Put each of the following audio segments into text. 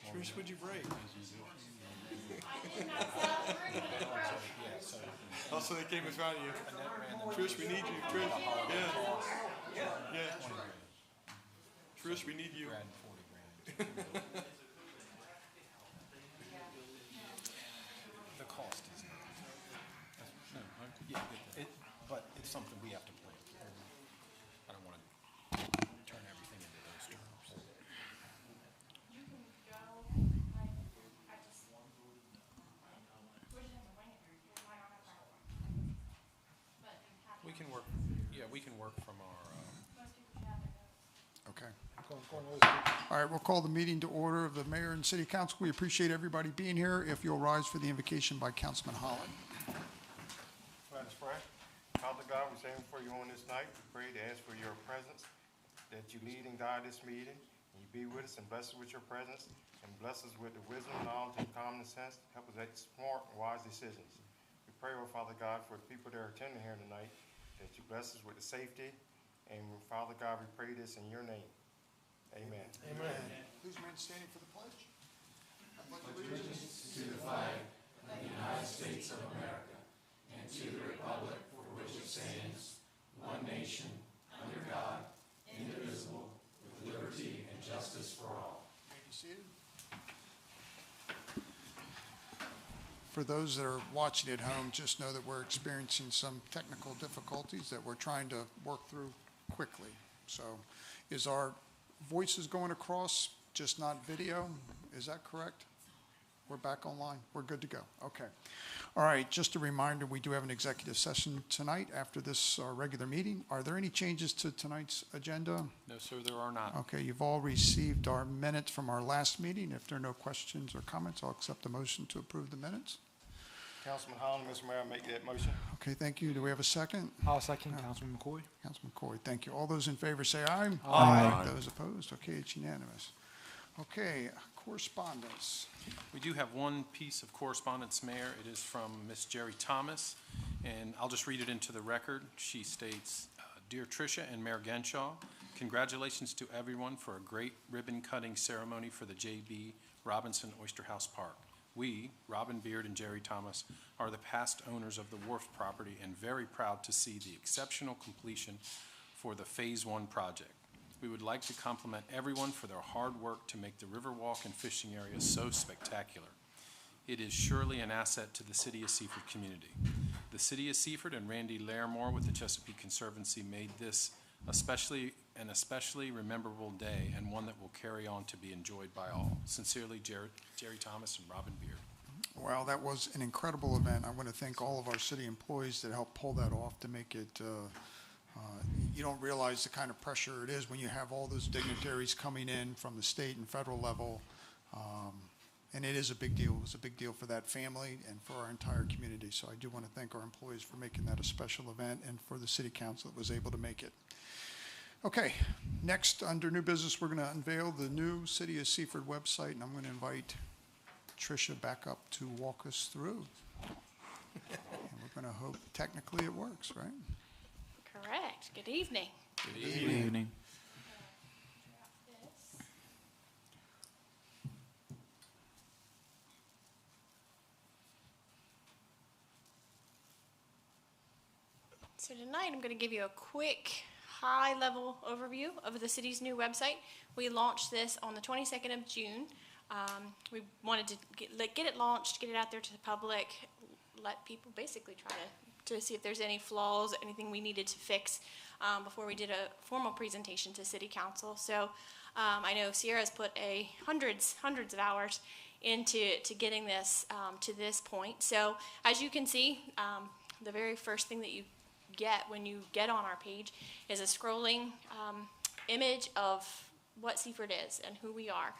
Trish, what'd you break? Oh, so they came in front of you. Trish, we need you. Trish, yeah. Trish, we need you. The cost is not. No, but it's something we have to plan. I don't want to turn everything into those terms. We can work. Yeah, we can work from our. Okay. All right, we'll call the meeting to order of the mayor and city council. We appreciate everybody being here. If you'll rise for the invocation by Councilman Holland. Let us pray. Father God, we stand before you on this night. We pray to ask for your presence, that you lead and guide this meeting, and you be with us and bless us with your presence, and bless us with the wisdom, knowledge, and common sense. Help us make smart and wise decisions. We pray, oh Father God, for the people that are attending here tonight, that you bless us with the safety. And Father God, we pray this in your name. Amen. Amen. Please remain standing for the pledge. I pledge allegiance to the flag of the United States of America and to the republic for which it stands, one nation, under God, indivisible, with liberty and justice for all. May you be seated. For those that are watching at home, just know that we're experiencing some technical difficulties that we're trying to work through quickly. So is our voices going across, just not video? Is that correct? We're back online. We're good to go. Okay. All right. Just a reminder, we do have an executive session tonight after this regular meeting. Are there any changes to tonight's agenda? No, sir, there are not. Okay. You've all received our minutes from our last meeting. If there are no questions or comments, I'll accept the motion to approve the minutes. Councilman Holland, Mr. Mayor, I make that motion. Okay. Thank you. Do we have a second? I'll second Councilman McCoy. Councilman Corey, thank you. All those in favor say aye. Aye. Those opposed? Okay, it's unanimous. Okay, correspondence. We do have one piece of correspondence, Mayor. It is from Miss Jerry Thomas, and I'll just read it into the record. She states, Dear Tricia and Mayor Genshaw, congratulations to everyone for a great ribbon-cutting ceremony for the J.B. Robinson Oyster House Park. We, Robin Beard and Jerry Thomas, are the past owners of the wharf property and very proud to see the exceptional completion for the Phase 1 project. We would like to compliment everyone for their hard work to make the Riverwalk and fishing area so spectacular. It is surely an asset to the City of Seaford community. The City of Seaford and Randy Larimore with the Chesapeake Conservancy made this especially memorable day and one that will carry on to be enjoyed by all. Sincerely, Jerry Thomas and Robin Beard. Well, that was an incredible event. I want to thank all of our city employees that helped pull that off to make it, you don't realize the kind of pressure it is when you have all those dignitaries coming in from the state and federal level. And it is a big deal. It was a big deal for that family and for our entire community. So I do want to thank our employees for making that a special event and for the city council that was able to make it. Okay, next under new business, we're going to unveil the new City of Seaford website, and I'm going to invite Tricia back up to walk us through. And we're going to hope technically it works, right? Correct. Good evening. Good Good evening. So tonight I'm going to give you a quick high-level overview of the city's new website. We launched this on the 22nd of June. We wanted to get it launched, get it out there to the public, let people basically try to see if there's any flaws, anything we needed to fix before we did a formal presentation to City Council. So I know Sierra's put hundreds of hours into getting this to this point. So as you can see, the very first thing that you get when you get on our page is a scrolling image of what Seaford is and who we are.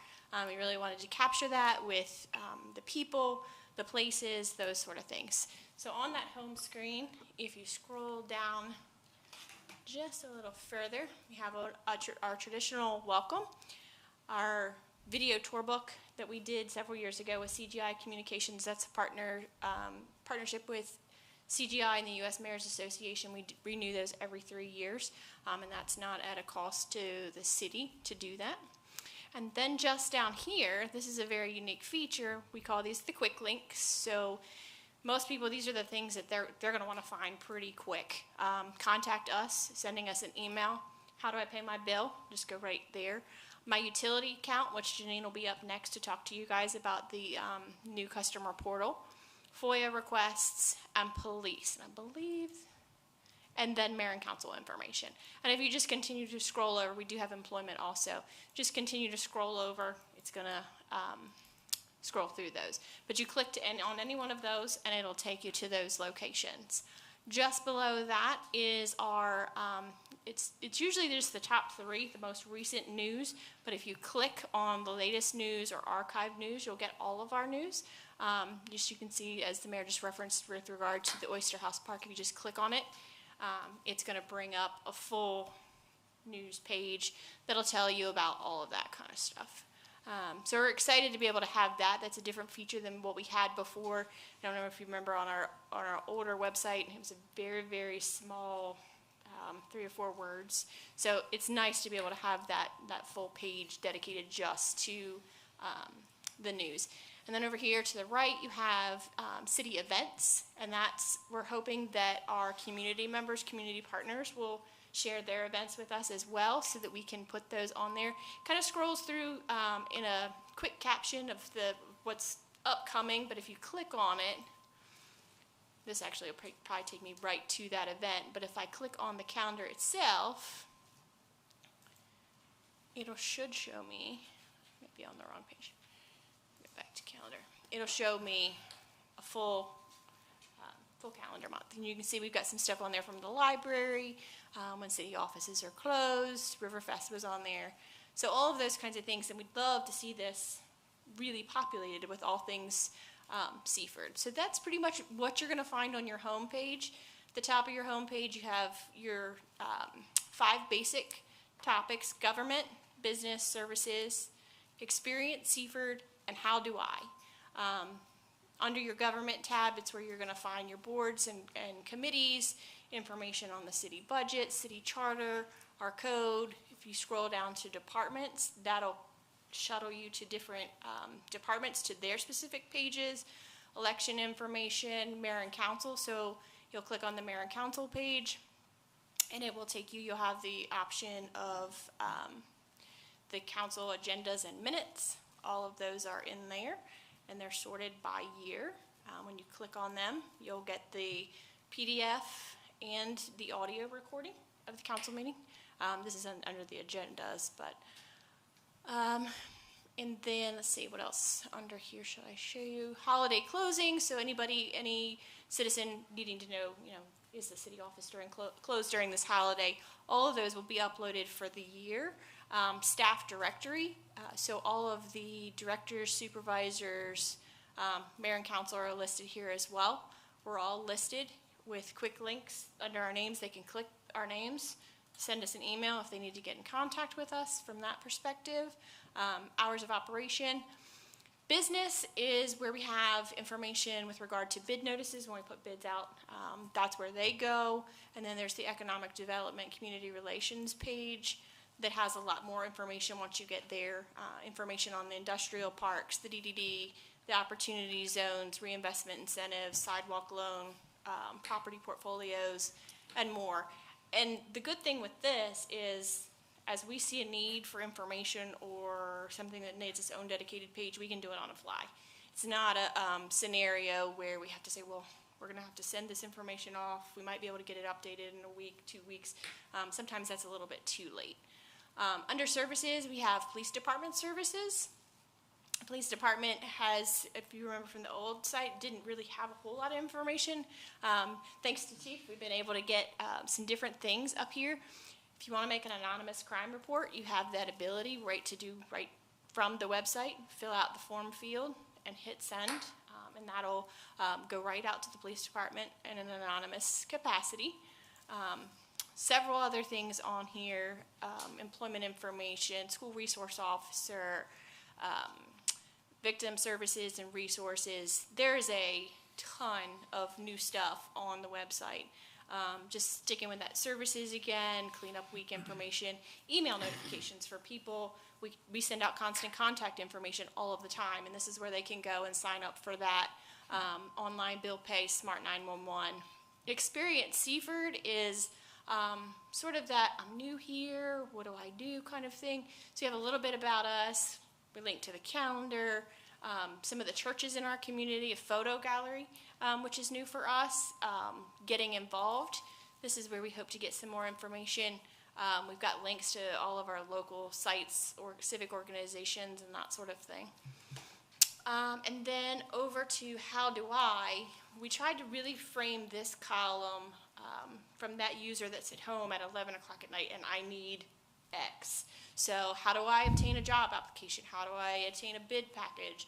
We really wanted to capture that with the people, the places, those sort of things. So on that home screen, if you scroll down just a little further, we have our traditional welcome, our video tour book that we did several years ago with CGI Communications. That's a partnership with CGI and the U.S. Mayors Association. We renew those every 3 years, and that's not at a cost to the city to do that. And then just down here, this is a very unique feature. We call these the quick links. So most people, these are the things that they're going to want to find pretty quick. Contact us, sending us an email. How do I pay my bill? Just go right there. My utility account, which Janine will be up next to talk to you guys about the new customer portal. FOIA requests, and police, and I believe, and then mayor and council information. And if you just continue to scroll over, we do have employment also. Just continue to scroll over. It's going to scroll through those. But you click on any one of those, and it'll take you to those locations. Just below that is our, it's usually just the top 3, the most recent news, but if you click on the latest news or archived news, you'll get all of our news. Just you can see, as the mayor just referenced with regard to the Oyster House Park, if you just click on it, it's going to bring up a full news page that'll tell you about all of that kind of stuff. So we're excited to be able to have that. That's a different feature than what we had before. I don't know if you remember on our older website, it was a very, very small 3 or 4 words. So it's nice to be able to have that full page dedicated just to the news. And then over here to the right, you have city events, and we're hoping that our community members, community partners will share their events with us as well so that we can put those on there. Kind of scrolls through in a quick caption of what's upcoming, but if you click on it, this actually will probably take me right to that event, but if I click on the calendar itself, should show me, maybe on the wrong page, get back to calendar. It'll show me a full calendar month. And you can see we've got some stuff on there from the library, when city offices are closed, Riverfest was on there. So all of those kinds of things, and we'd love to see this really populated with all things Seaford. So that's pretty much what you're going to find on your homepage. At the top of your homepage, you have your 5 basic topics: government, business, services, experience, Seaford, and how do I. Under your government tab, it's where you're going to find your boards and committees, information on the city budget, city charter, our code. If you scroll down to departments, that'll shuttle you to different departments to their specific pages, election information, mayor and council. So you'll click on the mayor and council page, and it will take you, you'll have the option of the council agendas and minutes. All of those are in there, and they're sorted by year. When you click on them, you'll get the PDF and the audio recording of the council meeting. This is under the agendas, but and then let's see what else under here should I show you. Holiday closing. So any citizen needing to know, is the city office closed during this holiday? All of those will be uploaded for the year. Staff directory. So all of the directors, supervisors, mayor and council are listed here as well. We're all listed with quick links under our names. They can click our names, send us an email if they need to get in contact with us from that perspective. Hours of operation. Business is where we have information with regard to bid notices when we put bids out. That's where they go. And then there's the economic development community relations page that has a lot more information once you get there. Information on the industrial parks, the DDD, the opportunity zones, reinvestment incentives, sidewalk loan, property portfolios, and more. And the good thing with this is, as we see a need for information or something that needs its own dedicated page, we can do it on a fly. It's not a scenario where we have to say, well, we're going to have to send this information off. We might be able to get it updated in a week, 2 weeks. Sometimes that's a little bit too late. Under services, we have police department services. The police department has, if you remember from the old site, didn't really have a whole lot of information. Thanks to Chief, we've been able to get some different things up here. If you want to make an anonymous crime report, you have that ability right from the website. Fill out the form field and hit send, and that'll go right out to the police department in an anonymous capacity. Several other things on here: employment information, school resource officer, victim services and resources. There's a ton of new stuff on the website. just sticking with that services again, clean up week information, email notifications for people. We send out constant contact information all of the time, and this is where they can go and sign up for that online bill pay, Smart 911. Experience Seaford is sort of that I'm new here, what do I do kind of thing. So you have a little bit about us. We link to the calendar, some of the churches in our community, a photo gallery, which is new for us, getting involved. This is where we hope to get some more information. We've got links to all of our local sites or civic organizations and that sort of thing. And then over to how do I, we tried to really frame this column from that user that's at home at 11 o'clock at night and I need X. So how do I obtain a job application? How do I obtain a bid package?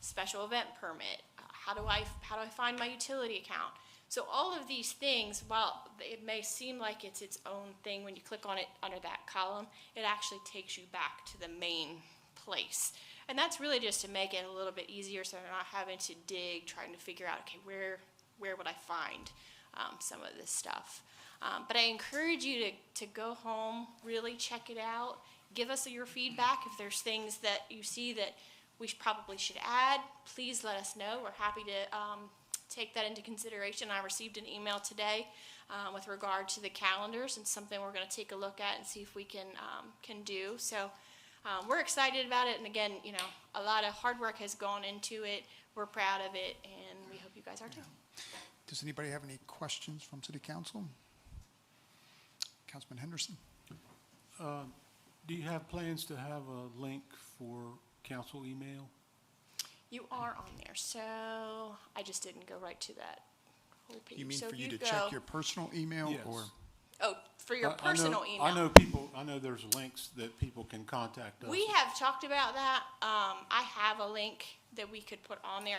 Special event permit? How do I find my utility account? So all of these things, while it may seem like it's its own thing when you click on it under that column, it actually takes you back to the main place. And that's really just to make it a little bit easier so they're not having to dig, trying to figure out, okay, where would I find some of this stuff. But I encourage you to go home, really check it out, give us your feedback. If there's things that you see that we probably should add, please let us know. We're happy to take that into consideration. I received an email today with regard to the calendars and something we're going to take a look at and see if we can do. So we're excited about it. And again, you know, a lot of hard work has gone into it. We're proud of it, and we hope you guys are too. Does anybody have any questions from City Council? Councilman Henderson? Do you have plans to have a link for council email? You are on there, so I just didn't go right to that whole page. You mean so for if you to go, check your personal email? Yes. Or Oh, for your personal email. I know there's links that people can contact us. We have talked about that. I have a link that we could put on there.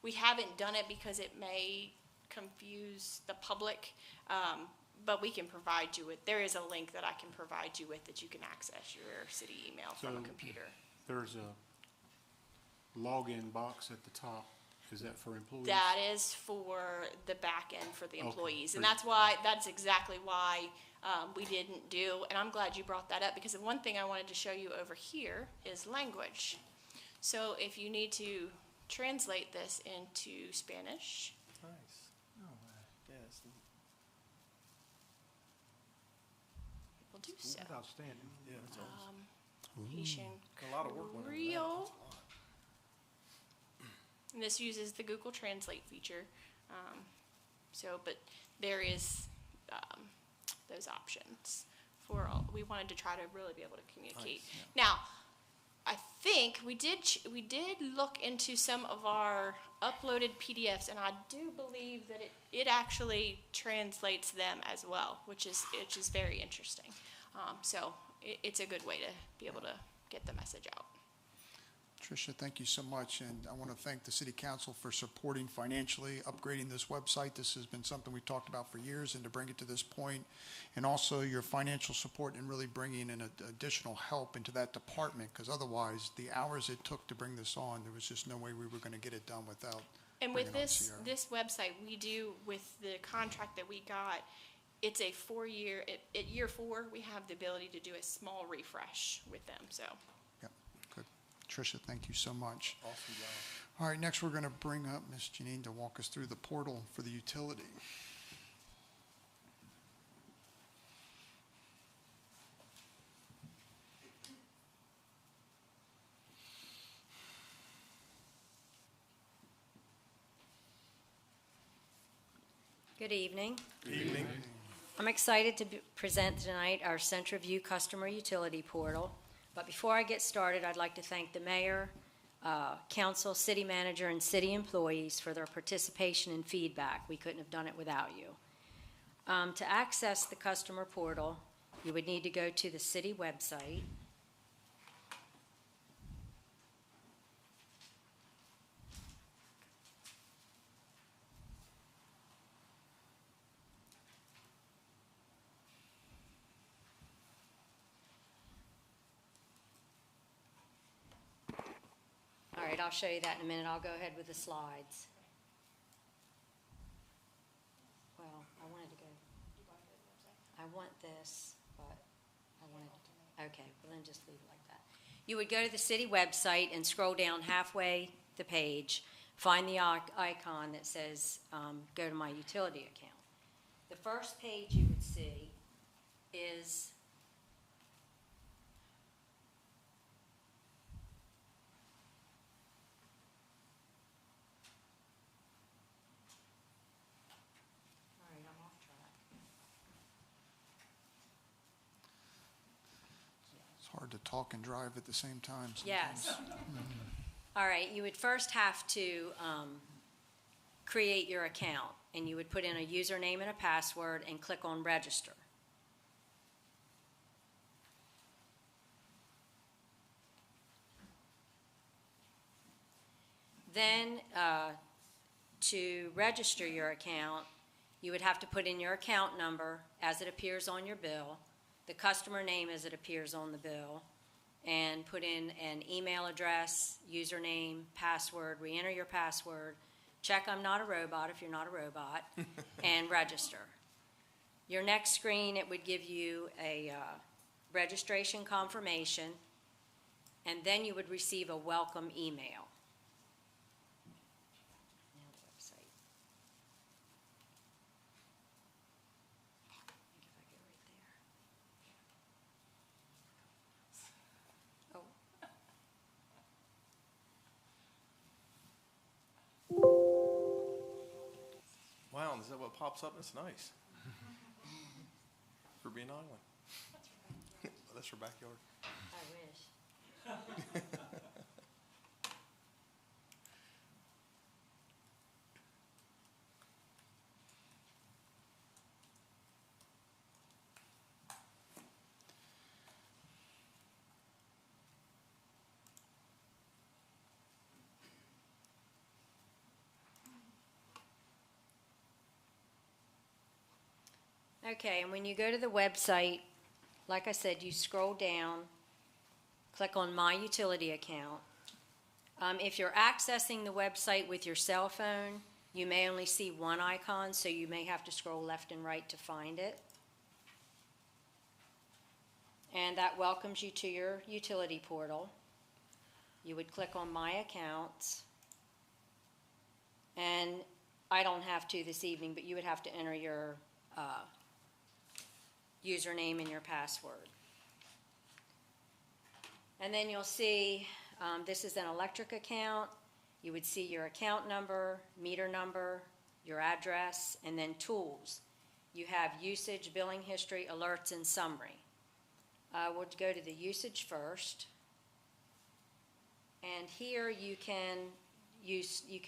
We haven't done it because it may confuse the public, but we can provide you with, there is a link that I can provide you with that you can access your city email from a computer. There's a login box at the top. Is that for employees? That is for the back end for the employees. Okay. And that's exactly why we didn't do, and I'm glad you brought that up, because the one thing I wanted to show you over here is language. So if you need to translate this into Spanish. Nice. Oh, yes. We'll do so. That's outstanding. Yeah, that's awesome. Haitian A lot of work went into that. Creole. And this uses the Google Translate feature. But there is those options for all. We wanted to try to really be able to communicate. Nice, yeah. Now, I think we did look into some of our uploaded PDFs, and I do believe that it actually translates them as well, which is very interesting. So it's a good way to be able to get the message out. Tricia, thank you so much, and I want to thank the City Council for supporting financially upgrading this website. This has been something we've talked about for years, and to bring it to this point, and also your financial support and really bringing in additional help into that department, because otherwise, the hours it took to bring this on, there was just no way we were going to get it done without. And with bringing on this Sierra. website, we do, with the contract that we got, it's a 4-year, at year 4, we have the ability to do a small refresh with them, so. Yep, good. Tricia, thank you so much. Awesome job. All right, next we're going to bring up Ms. Janine to walk us through the portal for the utility. Good evening. Good evening. I'm excited to present tonight our CentraView Customer Utility Portal. But before I get started, I'd like to thank the mayor, council, city manager, and city employees for their participation and feedback. We couldn't have done it without you. To access the customer portal, you would need to go to the city website. All right, I'll show you that in a minute. I'll go ahead with the slides. Well, I wanted to go. want this, but I wanted to, okay, well then just leave it like that. You would go to the city website and scroll down halfway the page, find the icon that says, go to my utility account. The first page you would see is all right, I'm off track. It's hard to talk and drive at the same time sometimes. Yes. All right, you would first have to create your account, and you would put in a username and a password and click on register. Then, to register your account, you would have to put in your account number as it appears on your bill, the customer name as it appears on the bill, and put in an email address, username, password, re-enter your password, check I'm not a robot if you're not a robot, and register. Your next screen, it would give you a registration confirmation, and then you would receive a welcome email. Now the website. I think if I go right there. Oh. Wow, is that what pops up? That's nice. For being Island. That's your backyard. I wish. Okay, and when you go to the website, like I said, you scroll down, click on My Utility Account. If you're accessing the website with your cell phone, you may only see one icon, so you may have to scroll left and right to find it. And that welcomes you to your utility portal. You would click on My Accounts. And I don't have to this evening, but you would have to enter your username and your password. And then you'll see this is an electric account. You would see your account number, meter number, your address, and then tools. You have usage, billing history, alerts, and summary. We'll go to the usage first. And here you can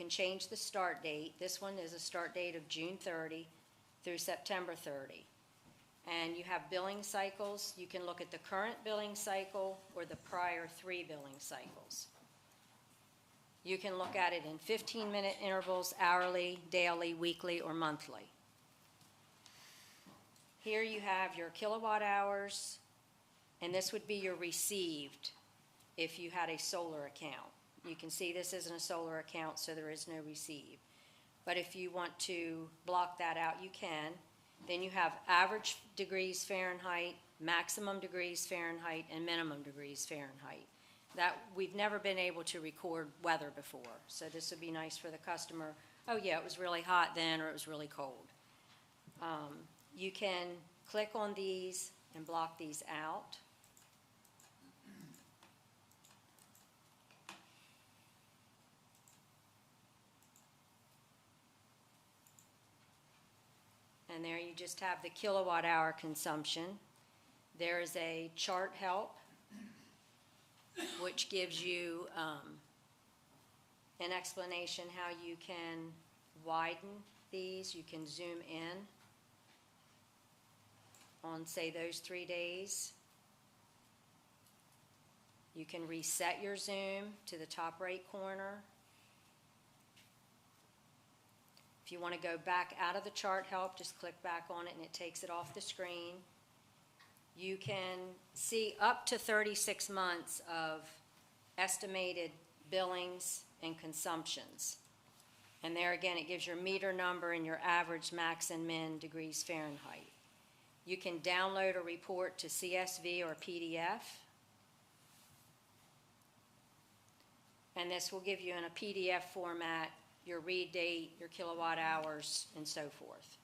change the start date. This one is a start date of June 30 through September 30. And you have billing cycles. You can look at the current billing cycle or the prior 3 billing cycles. You can look at it in 15-minute intervals, hourly, daily, weekly, or monthly. Here you have your kilowatt hours, and this would be your received if you had a solar account. You can see this isn't a solar account, so there is no receive. But if you want to block that out, you can. Then you have average degrees Fahrenheit, maximum degrees Fahrenheit, and minimum degrees Fahrenheit. That we've never been able to record weather before, so this would be nice for the customer. Oh yeah, it was really hot then, or it was really cold. You can click on these and block these out. And there you just have the kilowatt hour consumption. There is a chart help, which gives you an explanation how you can widen these. You can zoom in on, say, those 3 days. You can reset your zoom to the top right corner. If you want to go back out of the chart help, just click back on it and it takes it off the screen. You can see up to 36 months of estimated billings and consumptions. And there again, it gives your meter number and your average max and min degrees Fahrenheit. You can download a report to CSV or PDF. And this will give you in a PDF format your read date, your kilowatt hours, and so forth.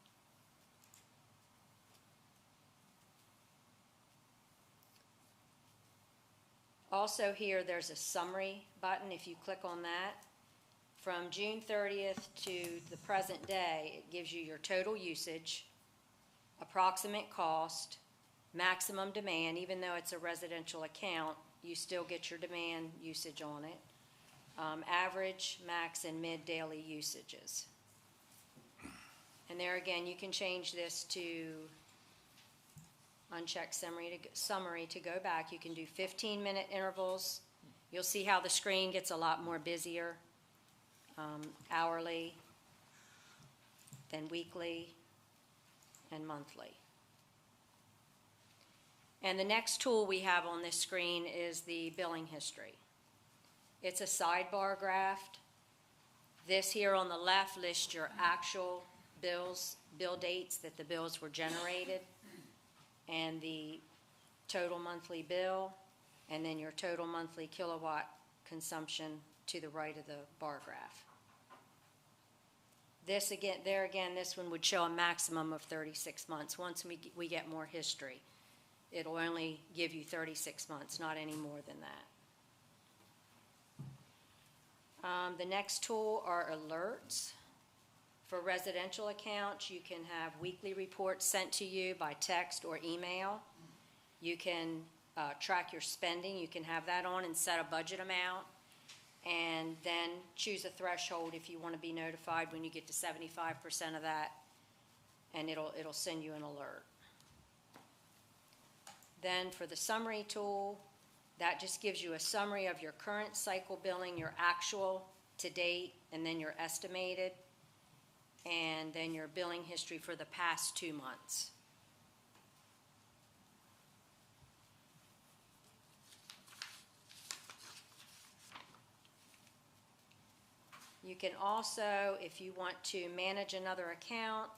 Also here, there's a summary button. If you click on that, from June 30th to the present day, it gives you your total usage, approximate cost, maximum demand. Even though it's a residential account, you still get your demand usage on it. Average, max, and mid-daily usages. And there again, you can change this to uncheck summary to go back. You can do 15-minute intervals. You'll see how the screen gets a lot more busier. Hourly, then weekly, and monthly. And the next tool we have on this screen is the billing history. It's a sidebar graph. This here on the left lists your actual bill dates that the bills were generated, and the total monthly bill, and then your total monthly kilowatt consumption to the right of the bar graph. This again, this one would show a maximum of 36 months. Once we get more history, it'll only give you 36 months, not any more than that. The next tool are alerts. For residential accounts, you can have weekly reports sent to you by text or email. You can track your spending. You can have that on and set a budget amount, and then choose a threshold if you want to be notified when you get to 75% of that, and it'll send you an alert. Then for the summary tool, that just gives you a summary of your current cycle billing, your actual to date, and then your estimated, and then your billing history for the past 2 months. You can also, if you want to manage another account,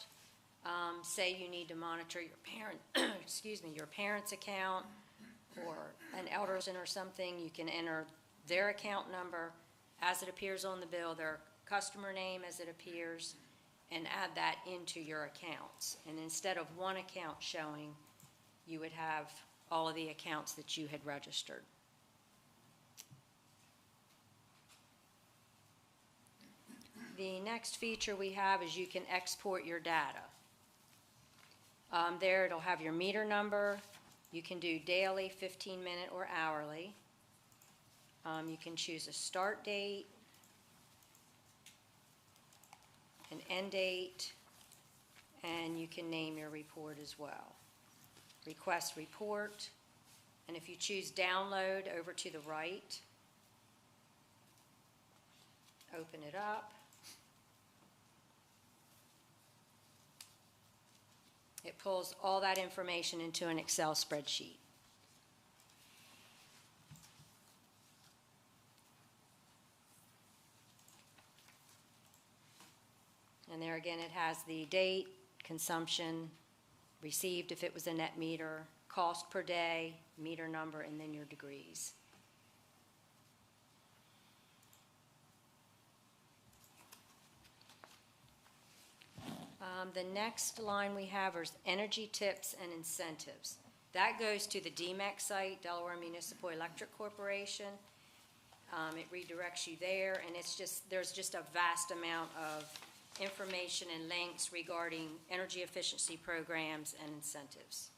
say you need to monitor your parent, your parent's account, or an elder's or something, you can enter their account number as it appears on the bill, their customer name as it appears, and add that into your accounts. And instead of one account showing, you would have all of the accounts that you had registered. The next feature we have is you can export your data. There it'll have your meter number. You can do daily, 15-minute, or hourly. You can choose a start date, an end date, and you can name your report as well. Request report, and if you choose download over to the right, open it up. It pulls all that information into an Excel spreadsheet. And there again, it has the date, consumption, received if it was a net meter, cost per day, meter number, and then your degrees. The next line we have is energy tips and incentives. That goes to the DMEC site, Delaware Municipal Electric Corporation. It redirects you there, and there's just a vast amount of information and links regarding energy efficiency programs and incentives.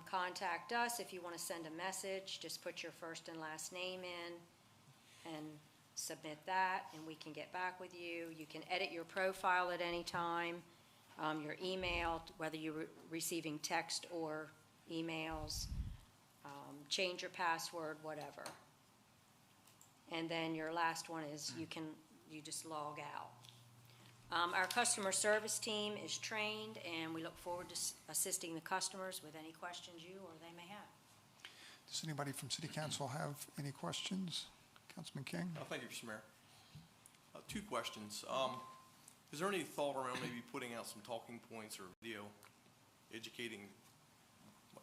Contact us if you want to send a message. Just put your first and last name in and submit that, and we can get back with you. You can edit your profile at any time, your email, whether you're receiving text or emails, change your password, whatever. And then your last one is you just log out. Our customer service team is trained, and we look forward to assisting the customers with any questions you or they may have. Does anybody from City Council have any questions? Councilman King? Thank you, Mr. Mayor. Two questions. Is there any thought around maybe putting out some talking points or video educating,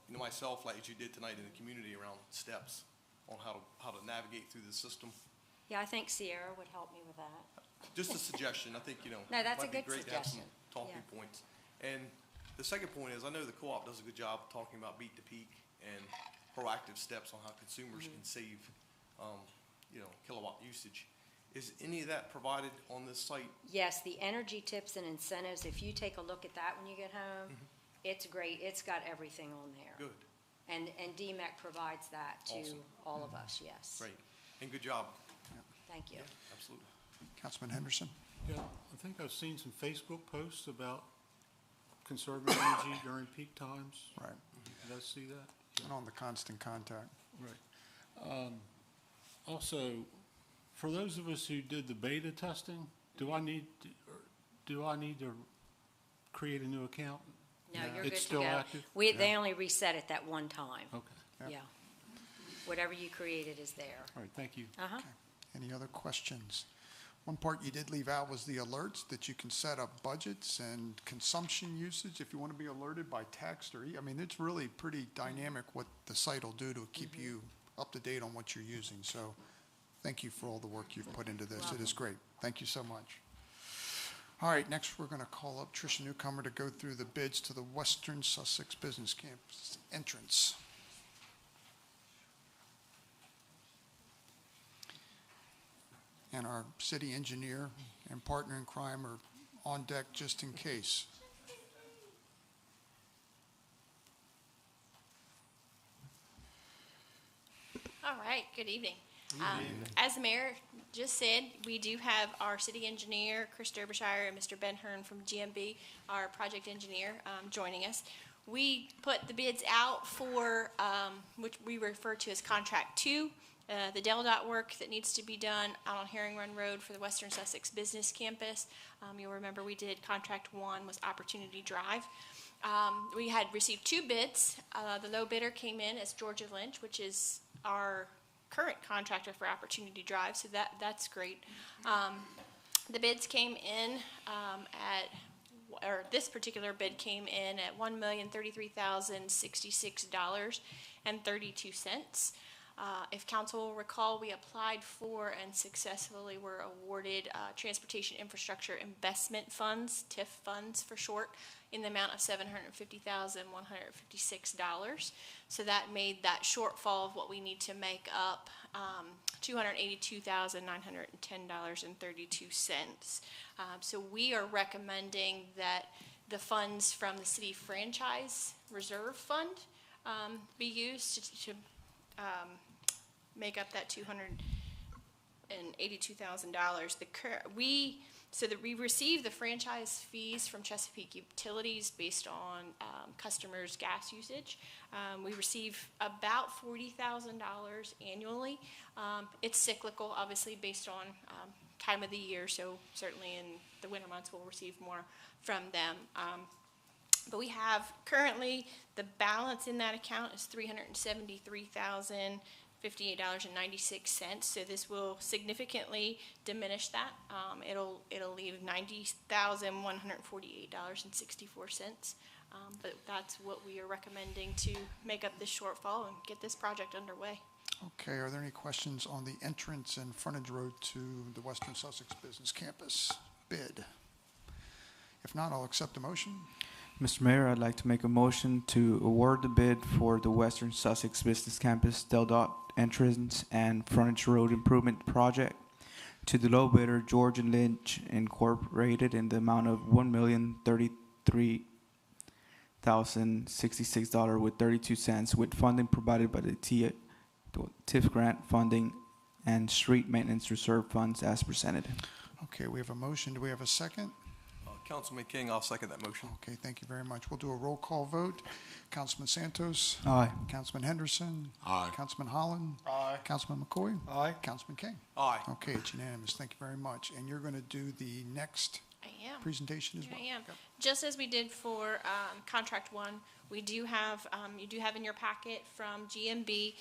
myself, like as you did tonight in the community, around steps on how to navigate through the system? Yeah, I think Sierra would help me with that. Just a suggestion. I think, No, that's a might be good great to have some suggestion. talking points. And the second point is, I know the co-op does a good job talking about beat to peak and proactive steps on how consumers can save, kilowatt usage. Is any of that provided on this site? Yes, the energy tips and incentives, if you take a look at that when you get home, it's great. It's got everything on there. Good. And DMEC provides that to Awesome. all of us, yes. Great. And good job. Thank you. Absolutely. Councilman Henderson? Yeah, I think I've seen some Facebook posts about conserving energy during peak times. Right. Did I see that? And on the constant contact. Right. Also, for those of us who did the beta testing, do I need to create a new account? No, you're good It's to still go. active? They only reset it that one time. Okay. Yep. Yeah. Whatever you created is there. All right, thank you. Uh-huh. Any other questions? One part you did leave out was the alerts, that you can set up budgets and consumption usage if you want to be alerted by text or, it's really pretty dynamic what the site will do to keep you up to date on what you're using. So thank you for all the work you've put into this. It is great. Thank you so much. All right, next we're going to call up Tricia Newcomer to go through the bids to the Western Sussex Business Campus entrance. And our city engineer and partner in crime are on deck just in case. All right, good evening. As the mayor just said, we do have our city engineer, Chris Derbyshire, and Mr. Ben Hearn from GMB, our project engineer, joining us. We put the bids out for, which we refer to as Contract 2, the Del Dot work that needs to be done out on Herring Run Road for the Western Sussex Business Campus. You'll remember we did Contract 1 was Opportunity Drive. We had received 2 bids. The low bidder came in as Georgia Lynch, which is our current contractor for Opportunity Drive, so that's great. The bids came in this particular bid came in at $1,033,066.32. If council will recall, we applied for and successfully were awarded Transportation Infrastructure Investment Funds, TIF funds for short, in the amount of $750,156. So that made that shortfall of what we need to make up $282,910.32. So we are recommending that the funds from the city franchise reserve fund be used to make up that $282,000. We receive the franchise fees from Chesapeake Utilities based on customers' gas usage. We receive about $40,000 annually. It's cyclical, obviously, based on time of the year, so certainly in the winter months we'll receive more from them. But we have currently, the balance in that account is $373,058.96. So this will significantly diminish that. It'll leave $90,148.64. But that's what we are recommending to make up this shortfall and get this project underway. Okay, are there any questions on the entrance and frontage road to the Western Sussex Business Campus bid? If not, I'll accept a motion. Mr. Mayor, I'd like to make a motion to award the bid for the Western Sussex Business Campus Del Dot entrance and frontage road improvement project to the low bidder Georgia Lynch Incorporated in the amount of $1,033,066.32 with funding provided by the TIF grant funding and street maintenance reserve funds as presented. Okay, we have a motion. Do we have a second? Councilman King, I'll second that motion. Okay, thank you very much. We'll do a roll call vote. Councilman Santos? Aye. Councilman Henderson? Aye. Councilman Holland? Aye. Councilman McCoy? Aye. Councilman King? Aye. Okay, it's unanimous. Thank you very much. And you're going to do the next I am. presentation as Here well? I am. Yep. Just as we did for Contract 1, we do have, you do have in your packet from GMB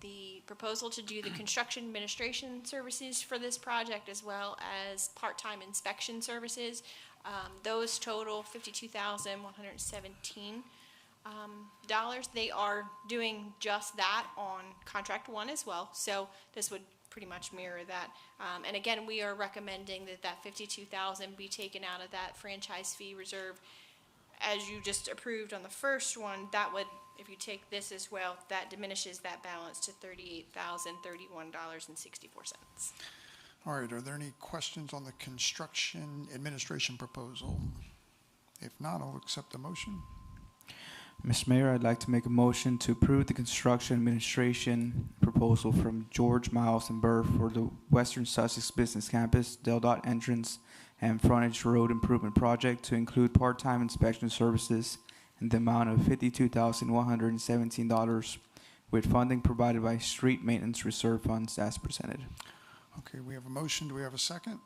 the proposal to do the construction administration services for this project as well as part-time inspection services. Those total $52,117. They are doing just that on contract one as well, so this would pretty much mirror that. And again, we are recommending that that $52,000 be taken out of that franchise fee reserve. As you just approved on the first one, that would, if you take this as well, that diminishes that balance to $38,031.64. All right, are there any questions on the construction administration proposal? If not, I'll accept the motion. Mr. Mayor, I'd like to make a motion to approve the construction administration proposal from George, Miles, and Burr for the Western Sussex Business Campus, Del Dot entrance, and frontage road improvement project to include part-time inspection services in the amount of $52,117 with funding provided by street maintenance reserve funds as presented. Okay, we have a motion. Do we have a second?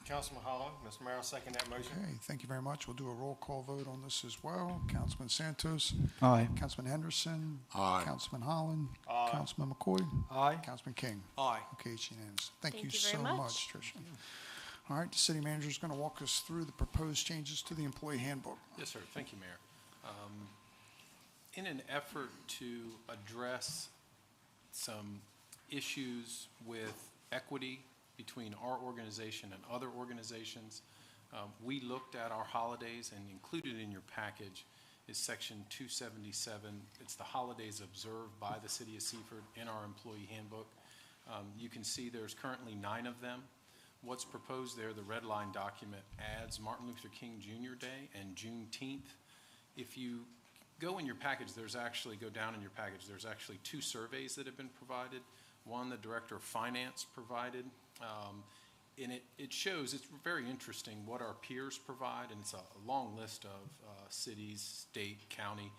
Councilman Holland, Mr. Mayor, I'll second that motion. Okay, thank you very much. We'll do a roll call vote on this as well. Councilman Santos. Aye. Councilman Henderson. Aye. Councilman Holland. Aye. Councilman McCoy. Aye. Councilman King. Aye. Okay, it's unanimous. Thank you Thank you so very much, much. Tricia. All right, the city manager is going to walk us through the proposed changes to the employee handbook. Yes, sir. Thank you, Mayor. In an effort to address some issues with equity between our organization and other organizations, we looked at our holidays, and included in your package is Section 277. It's the holidays observed by the city of Seaford in our employee handbook. You can see there's currently 9 of them. What's proposed there, the red line document, adds Martin Luther King Jr. Day and Juneteenth. If you go in your package, go down in your package, there's actually 2 surveys that have been provided. One, the Director of Finance provided, and it shows, it's very interesting what our peers provide, and it's a long list of cities, state, county,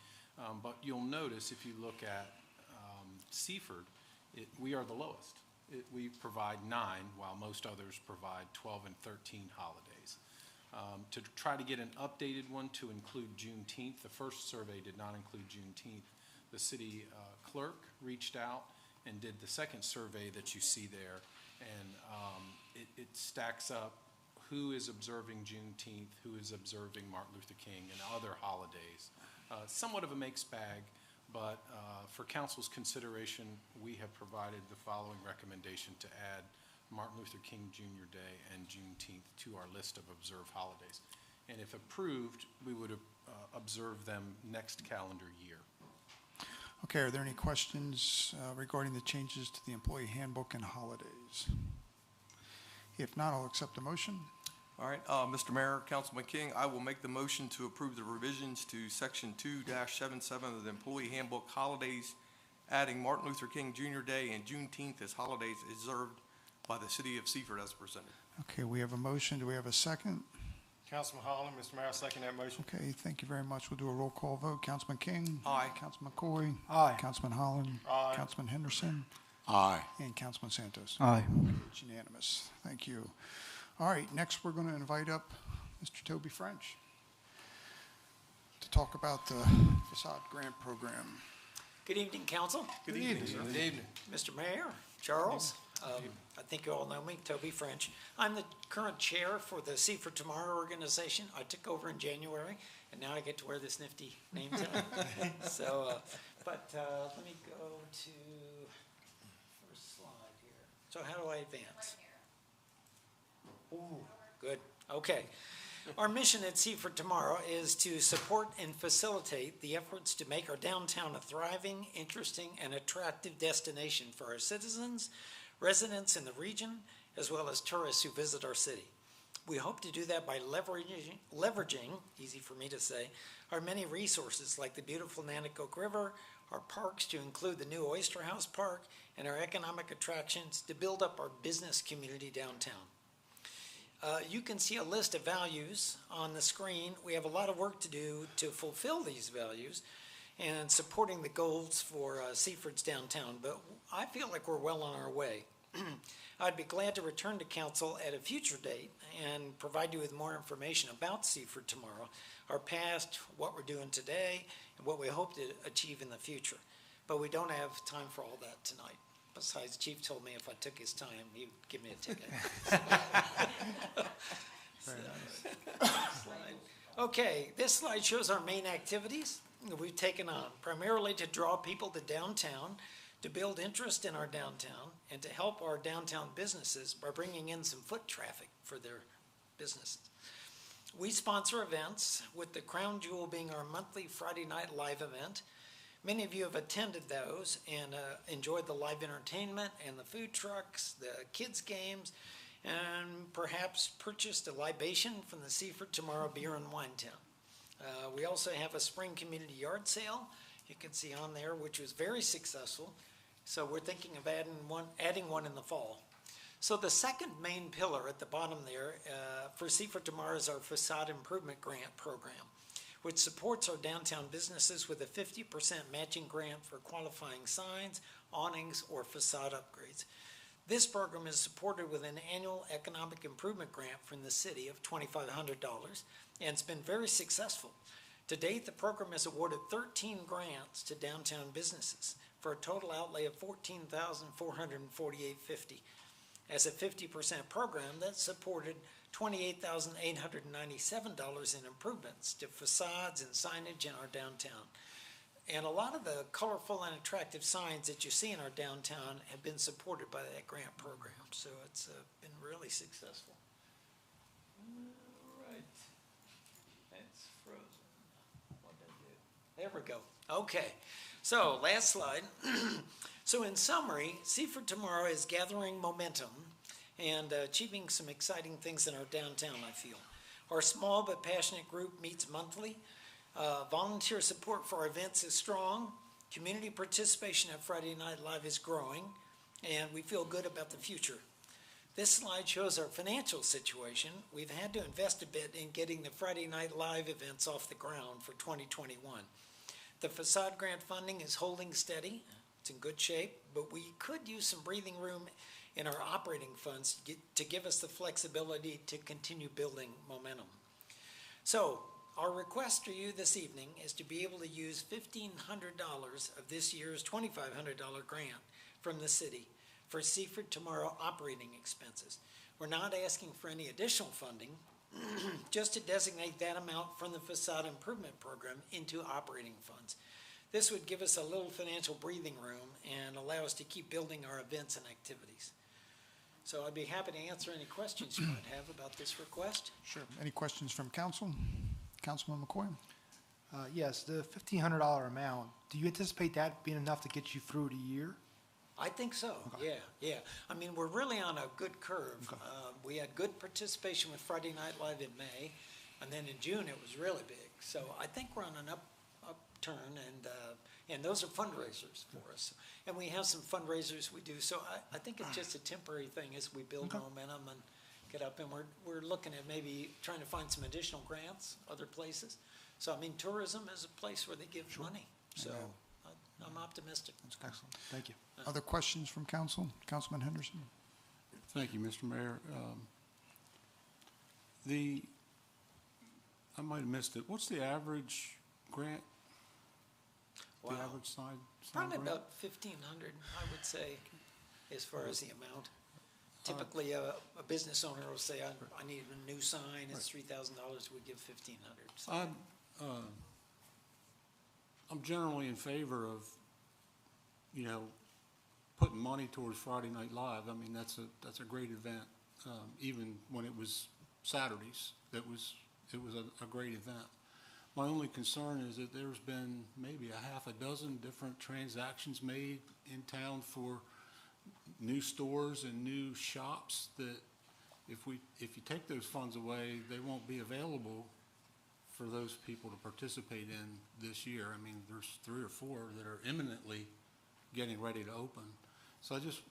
but you'll notice if you look at Seaford, we are the lowest. We provide 9, while most others provide 12 and 13 holidays. To try to get an updated one to include Juneteenth, the first survey did not include Juneteenth. The city clerk reached out and did the second survey that you see there, and it stacks up who is observing Juneteenth, who is observing Martin Luther King and other holidays. Somewhat of a mixed bag, but for council's consideration, we have provided the following recommendation to add Martin Luther King Jr. Day and Juneteenth to our list of observed holidays. And if approved, we would observe them next calendar year. Okay, are there any questions regarding the changes to the employee handbook and holidays? If not, I'll accept the motion. All right, Mr. Mayor, Councilman King, I will make the motion to approve the revisions to Section 2-77 of the Employee Handbook holidays, adding Martin Luther King Jr. Day and Juneteenth as holidays observed by the city of Seaford as presented. Okay, we have a motion. Do we have a second? Councilman Holland, Mr. Mayor, I'll second that motion. Okay, thank you very much. We'll do a roll call vote. Councilman King. Aye. Councilman McCoy. Aye. Councilman Holland. Aye. Councilman Henderson. Aye. And Councilman Santos. Aye. It's unanimous. Thank you. All right, next we're going to invite up Mr. Toby French to talk about the Facade Grant Program. Good evening, council. Good evening, sir. Good evening. Mr. Mayor, Charles. I think you all know me, Toby French. I'm the current chair for the Seaford Tomorrow organization. I took over in January, and now I get to wear this nifty name tag. So, let me go to first slide here. So how do I advance? Ooh, good. Okay. Our mission at Seaford Tomorrow is to support and facilitate the efforts to make our downtown a thriving, interesting, and attractive destination for our citizens, residents in the region, as well as tourists who visit our city. We hope to do that by leveraging, easy for me to say, our many resources like the beautiful Nanticoke River, our parks to include the new Oyster House Park, and our economic attractions to build up our business community downtown. You can see a list of values on the screen. We have a lot of work to do to fulfill these values and supporting the goals for Seaford's downtown, but I feel like we're well on our way. I'd be glad to return to council at a future date and provide you with more information about Seaford Tomorrow, our past, what we're doing today, and what we hope to achieve in the future. but we don't have time for all that tonight. Besides, Chief told me if I took his time, he'd give me a ticket. Slide. Okay, this slide shows our main activities that we've taken on, primarily to draw people to downtown, to build interest in our downtown, and to help our downtown businesses by bringing in some foot traffic for their businesses. We sponsor events, with the crown jewel being our monthly Friday Night Live event. Many of you have attended those and enjoyed the live entertainment and the food trucks, the kids' games, and perhaps purchased a libation from the Seaford Tomorrow Beer and Wine Tent. We also have a spring community yard sale, you can see on there, which was very successful. So we're thinking of adding one in the fall. So the second main pillar at the bottom there for Seaford Tomorrow is our Facade Improvement Grant Program, which supports our downtown businesses with a 50% matching grant for qualifying signs, awnings, or facade upgrades. This program is supported with an annual economic improvement grant from the city of $2,500, and it's been very successful. To date, the program has awarded 13 grants to downtown businesses for a total outlay of $14,448.50. As a 50% program, that supported $28,897 in improvements to facades and signage in our downtown. And a lot of the colorful and attractive signs that you see in our downtown have been supported by that grant program. So it's been really successful. All right. It's frozen. What did I do? There we go. Okay. So last slide. So in summary, Seaford Tomorrow is gathering momentum and achieving some exciting things in our downtown, I feel. Our small but passionate group meets monthly. Volunteer support for our events is strong. Community participation at Friday Night Live is growing, and we feel good about the future. This slide shows our financial situation. We've had to invest a bit in getting the Friday Night Live events off the ground for 2021. The facade grant funding is holding steady. It's in good shape, but we could use some breathing room in our operating funds to give us the flexibility to continue building momentum. So our request to you this evening is to be able to use $1,500 of this year's $2,500 grant from the city for Seaford Tomorrow operating expenses. We're not asking for any additional funding, just to designate that amount from the facade improvement program into operating funds. This would give us a little financial breathing room and allow us to keep building our events and activities. So I'd be happy to answer any questions you might have about this request. Sure. Any questions from council? Councilman McCoy? Yes, the $1,500 amount, do you anticipate that being enough to get you through the year? I think so, Okay. yeah. I mean, we're really on a good curve. Okay. We had good participation with Friday Night Live in May, and then in June it was really big. So I think we're on an upturn, and those are fundraisers for us. And we have some fundraisers we do. So I think it's just a temporary thing as we build momentum and get up. And we're looking at maybe trying to find some additional grants, other places. So, I mean, tourism is a place where they give money. So I'm optimistic. That's excellent. Thank you. Other questions from council? Councilman Henderson? Thank you, Mr. Mayor. I might have missed it. What's the average grant? Wow. The average sign Probably grant? about 1,500, I would say, as far as the amount. Typically, a business owner will say, I need a new sign, it's $3,000, we give 1,500. So I'm generally in favor of, putting money towards Friday Night Live. I mean, that's a great event. Even when it was Saturdays, it was a great event. My only concern is that there's been maybe a half a dozen different transactions made in town for new stores and new shops that if you take those funds away, they won't be available for those people to participate in this year. I mean, there's 3 or 4 that are imminently getting ready to open. So I just,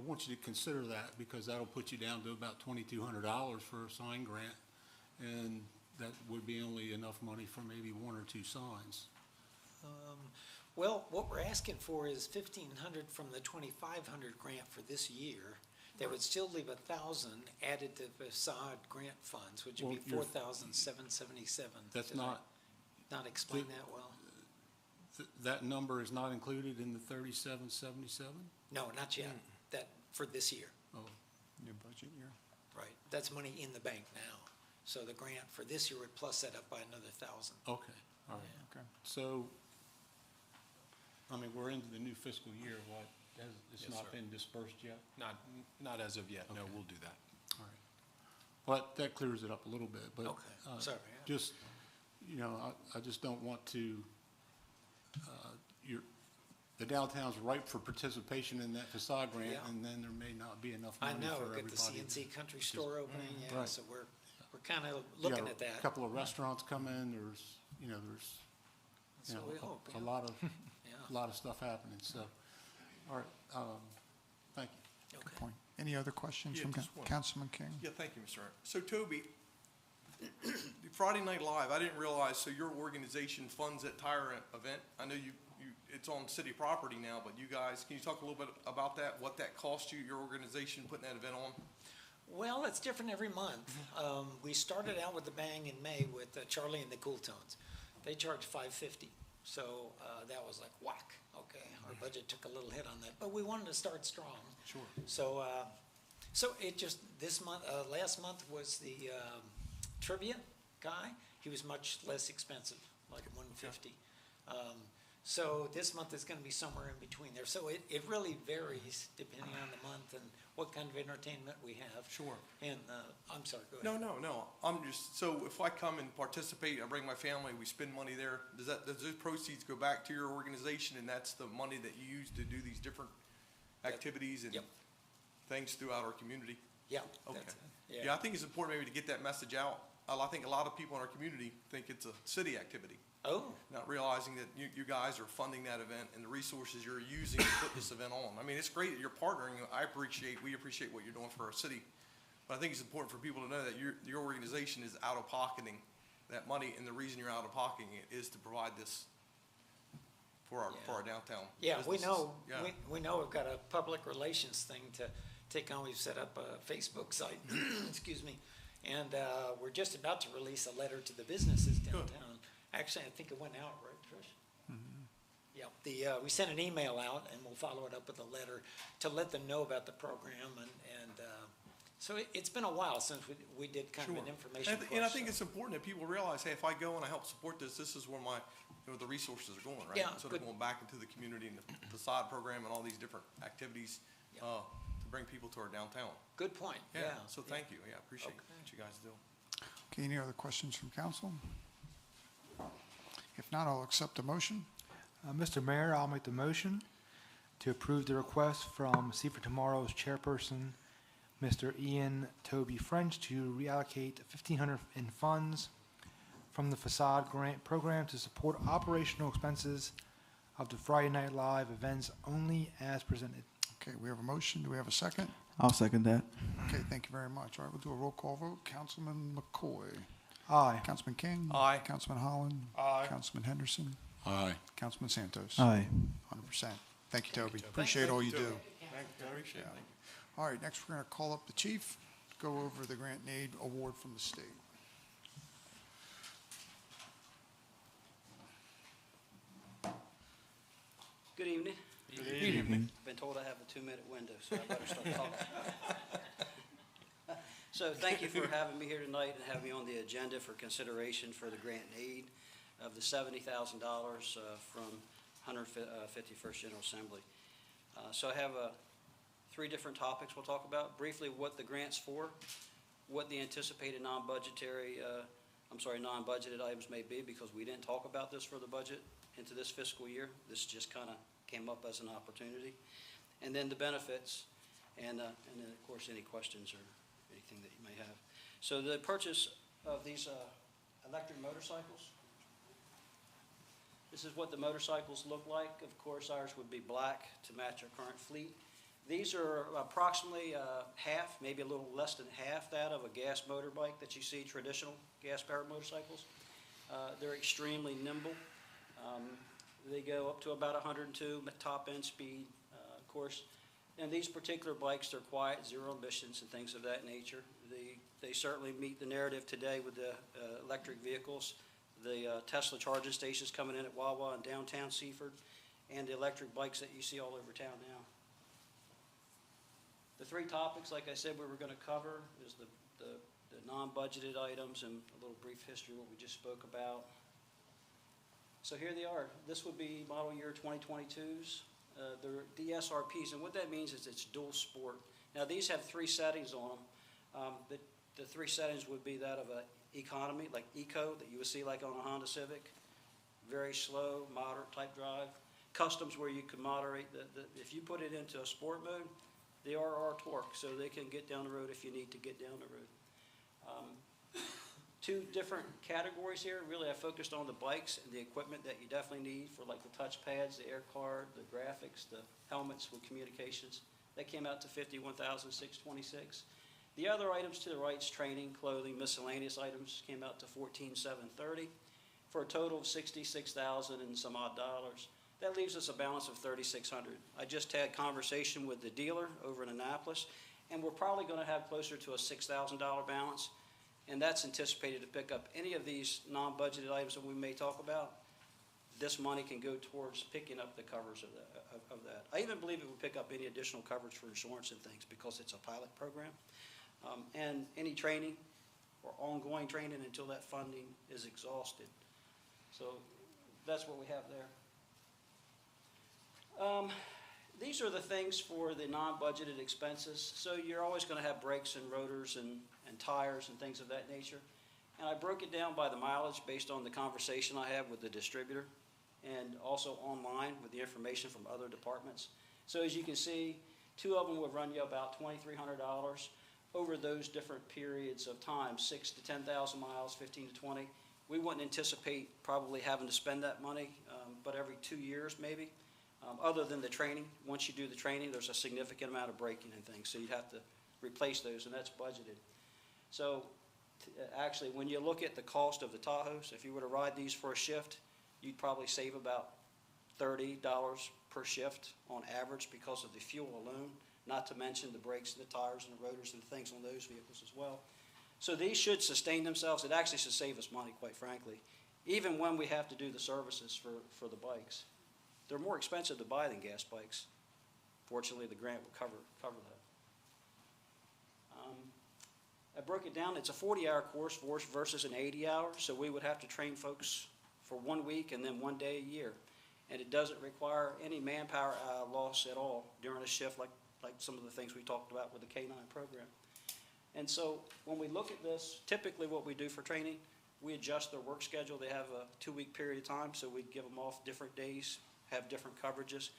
want you to consider that, because that'll put you down to about $2,200 for a sign grant, and that would be only enough money for maybe 1 or 2 signs. Well, what we're asking for is 1,500 from the 2,500 grant for this year. That would still leave 1,000 added to facade grant funds, which would be Well, 4,777. That's Did I not, not explain that well? that number is not included in the 3777? No, not yet, that, for this year, Oh, New budget year? right? That's money in the bank now. So the grant for this year would plus that up by another 1,000. okay, all right. Okay. So, I mean, we're into the new fiscal year, it's Yes, not sir. been dispersed yet? Not as of yet. No, Okay. we'll do that. All right. Well, that clears it up a little bit, but. Okay, sorry, yeah. Just, you know, I just don't want to, the downtown's ripe for participation in that facade grant, Yeah. and then there may not be enough I money know, for we've got everybody. the CNC Country Store opening, yeah, Right. so we're kind of You got looking at that. A couple of restaurants come in, there's, you know, That's what we hope, a yeah. lot of, Yeah, a lot of stuff happening, so, all right, thank you. okay. Point. Any other questions Yeah, from just one. Councilman King? Yeah, thank you, Mr. Aaron. So Toby, the Friday Night Live, I didn't realize, so your organization funds that tire event? I know it's on city property now, but you guys, can you talk a little bit about that? What that cost you, your organization, putting that event on? Well, it's different every month. We started out with the bang in May with Charlie and the Cool Tones. They charged $550, so that was like whack. Okay, our budget took a little hit on that, but we wanted to start strong. Sure. So, so it just this month, last month was the trivia guy. He was much less expensive, like $150. So this month is going to be somewhere in between there. So it really varies depending on the month and what kind of entertainment we have. Sure. And, I'm sorry, go ahead. No. I'm just, so if I come and participate, I bring my family, we spend money there, does those proceeds go back to your organization, and that's the money that you use to do these different activities and Yep. things throughout our community? Yeah. Okay. that's- Yeah, I think it's important maybe to get that message out. I think a lot of people in our community think it's a city activity, Oh, not realizing that you guys are funding that event and the resources you're using to put this event on. I mean, it's great that you're partnering. We appreciate what you're doing for our city. But I think it's important for people to know that your organization is out of pocketing that money, and the reason you're out of pocketing it is to provide this for our downtown yeah, we businesses. know, Yeah. we know we've got a public relations thing to take on. We've set up a Facebook site, excuse me. And, we're just about to release a letter to the businesses downtown. Actually, I think it went out, right, Trish? Yeah, we sent an email out, and we'll follow it up with a letter to let them know about the program, and so it's been a while since we did kind of an information push. And I think it's important that people realize, hey, if I go and I help support this is where the resources are going, right? Yeah, So they're good. going back into the community and the facade program and all these different activities, Yeah. to bring people to our downtown. Good point, yeah. So thank you, appreciate Okay. what you guys do. Okay, any other questions from council? If not, I'll accept the motion. Mr. Mayor, I'll make the motion to approve the request from Seaford Tomorrow's chairperson, Mr. Ian Toby French, to reallocate $1,500 in funds from the Facade Grant Program to support operational expenses of the Friday Night Live events only as presented. Okay, we have a motion. Do we have a second? I'll second that. Okay, thank you very much. All right, we'll do a roll call vote. Councilman McCoy. Aye. Councilman King. Aye. Councilman Holland. Aye. Councilman Henderson. Aye. Councilman Santos. Aye. 100%. Thank you, Toby. Appreciate all you do. Thank you, I appreciate it, thank you. All right, next we're going to call up the chief to go over the grant and aid award from the state. Good evening. Good evening. I've been told I have a 2-minute window, so I better start talking. So thank you for having me here tonight and having me on the agenda for consideration for the grant and aid of the $70,000 from 151st General Assembly. So I have 3 different topics we'll talk about. Briefly, what the grant's for, what the anticipated non-budgeted items may be, because we didn't talk about this for the budget into this fiscal year. This just kind of came up as an opportunity. And then the benefits, and then, of course, any questions or anything that you may have. So the purchase of these electric motorcycles. This is what the motorcycles look like. Of course, ours would be black to match our current fleet. These are approximately half, maybe a little less than half that of a gas motorbike that you see, traditional gas-powered motorcycles. They're extremely nimble. They go up to about 102 top-end speed, of course. And these particular bikes, they're quiet, zero emissions and things of that nature. They certainly meet the narrative today with the electric vehicles. the Tesla charging stations coming in at Wawa and downtown Seaford, and the electric bikes that you see all over town now. The three topics, like I said, we were going to cover is the non-budgeted items and a little brief history of what we just spoke about. So here they are. This would be model year 2022s. They're DSRPs, and what that means is it's dual sport. Now, these have three settings on them. The three settings would be that of a economy, like eco, that you would see like on a Honda Civic, very slow, moderate type drive. Customs, where you can moderate if you put it into a sport mode, the RR torque, so they can get down the road if you need to get down the road. Two different categories here. Really, I focused on the bikes and the equipment that you definitely need for like the touch pads, the air card, the graphics, the helmets with communications. That came out to $51,626. The other items to the right's training, clothing, miscellaneous items came out to $14,730 for a total of $66,000 and some odd dollars. That leaves us a balance of $3,600. I just had conversation with the dealer over in Annapolis, and we're probably going to have closer to a $6,000 balance, and that's anticipated to pick up any of these non-budgeted items that we may talk about. This money can go towards picking up the covers of that. I even believe it would pick up any additional coverage for insurance and things because it's a pilot program. And any training or ongoing training until that funding is exhausted. So that's what we have there. These are the things for the non-budgeted expenses. So you're always going to have brakes and rotors and tires and things of that nature. And I broke it down by the mileage based on the conversation I had with the distributor and also online with the information from other departments. So as you can see, two of them would run you about $2,300 over those different periods of time, 6,000 to 10,000 miles, 15 to 20. We wouldn't anticipate probably having to spend that money, but every 2 years maybe. Other than the training, once you do the training, there's a significant amount of braking and things, so you'd have to replace those, and that's budgeted. So actually, when you look at the cost of the Tahoes, if you were to ride these for a shift, you'd probably save about $30 per shift on average because of the fuel alone, not to mention the brakes and the tires and the rotors and the things on those vehicles as well. So these should sustain themselves. It actually should save us money, quite frankly, even when we have to do the services for the bikes. They're more expensive to buy than gas bikes. Fortunately, the grant will cover that. I broke it down. It's a 40-hour course versus an 80-hour, so we would have to train folks for 1 week and then 1 day a year. And it doesn't require any manpower loss at all during a shift like some of the things we talked about with the K-9 program. And so when we look at this, typically what we do for training, we adjust their work schedule. They have a 2-week period of time, so we'd give them off different days, have different coverages.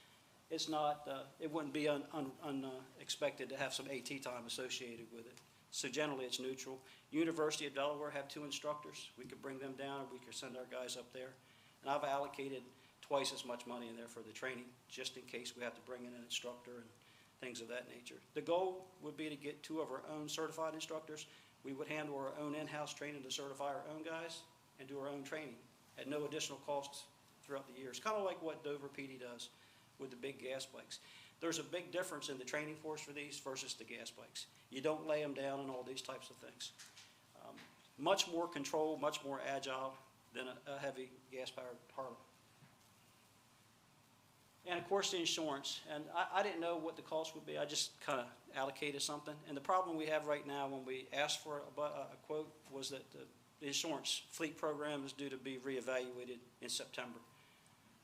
It's not, it wouldn't be unexpected to have some AT time associated with it. So generally it's neutral. University of Delaware have 2 instructors. We could bring them down, or we could send our guys up there. And I've allocated twice as much money in there for the training, just in case we have to bring in an instructor and things of that nature. The goal would be to get 2 of our own certified instructors. We would handle our own in-house training to certify our own guys and do our own training at no additional costs throughout the years. Kind of like what Dover PD does with the big gas bikes. There's a big difference in the training force for these versus the gas bikes. You don't lay them down and all these types of things. Much more control, much more agile than a heavy gas-powered Harley. And of course the insurance, and I didn't know what the cost would be. I just kind of allocated something. And the problem we have right now when we asked for a quote was that the insurance fleet program is due to be reevaluated in September.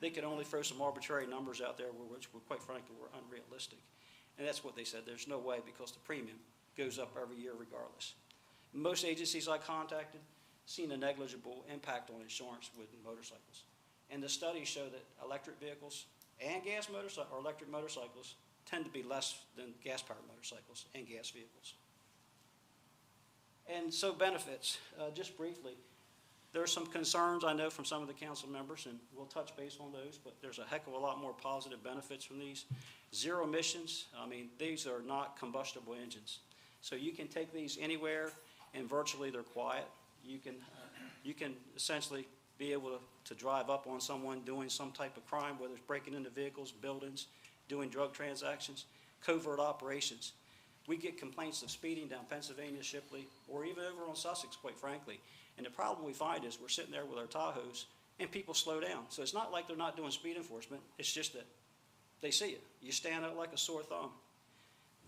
They could only throw some arbitrary numbers out there which were, quite frankly, were unrealistic. And that's what they said. There's no way because the premium goes up every year regardless. Most agencies I contacted seen a negligible impact on insurance with motorcycles. And the studies show that electric vehicles and electric motorcycles tend to be less than gas-powered motorcycles and gas vehicles. And so benefits, just briefly, there are some concerns I know from some of the council members, and we'll touch base on those, but there's a heck of a lot more positive benefits from these. Zero emissions, I mean, these are not combustible engines. So you can take these anywhere, and virtually they're quiet. You can essentially be able to drive up on someone doing some type of crime, whether it's breaking into vehicles, buildings, doing drug transactions, covert operations. We get complaints of speeding down Pennsylvania, Shipley, or even over on Sussex, quite frankly. And the problem we find is we're sitting there with our Tahoes and people slow down. So it's not like they're not doing speed enforcement. It's just that they see it. You stand out like a sore thumb.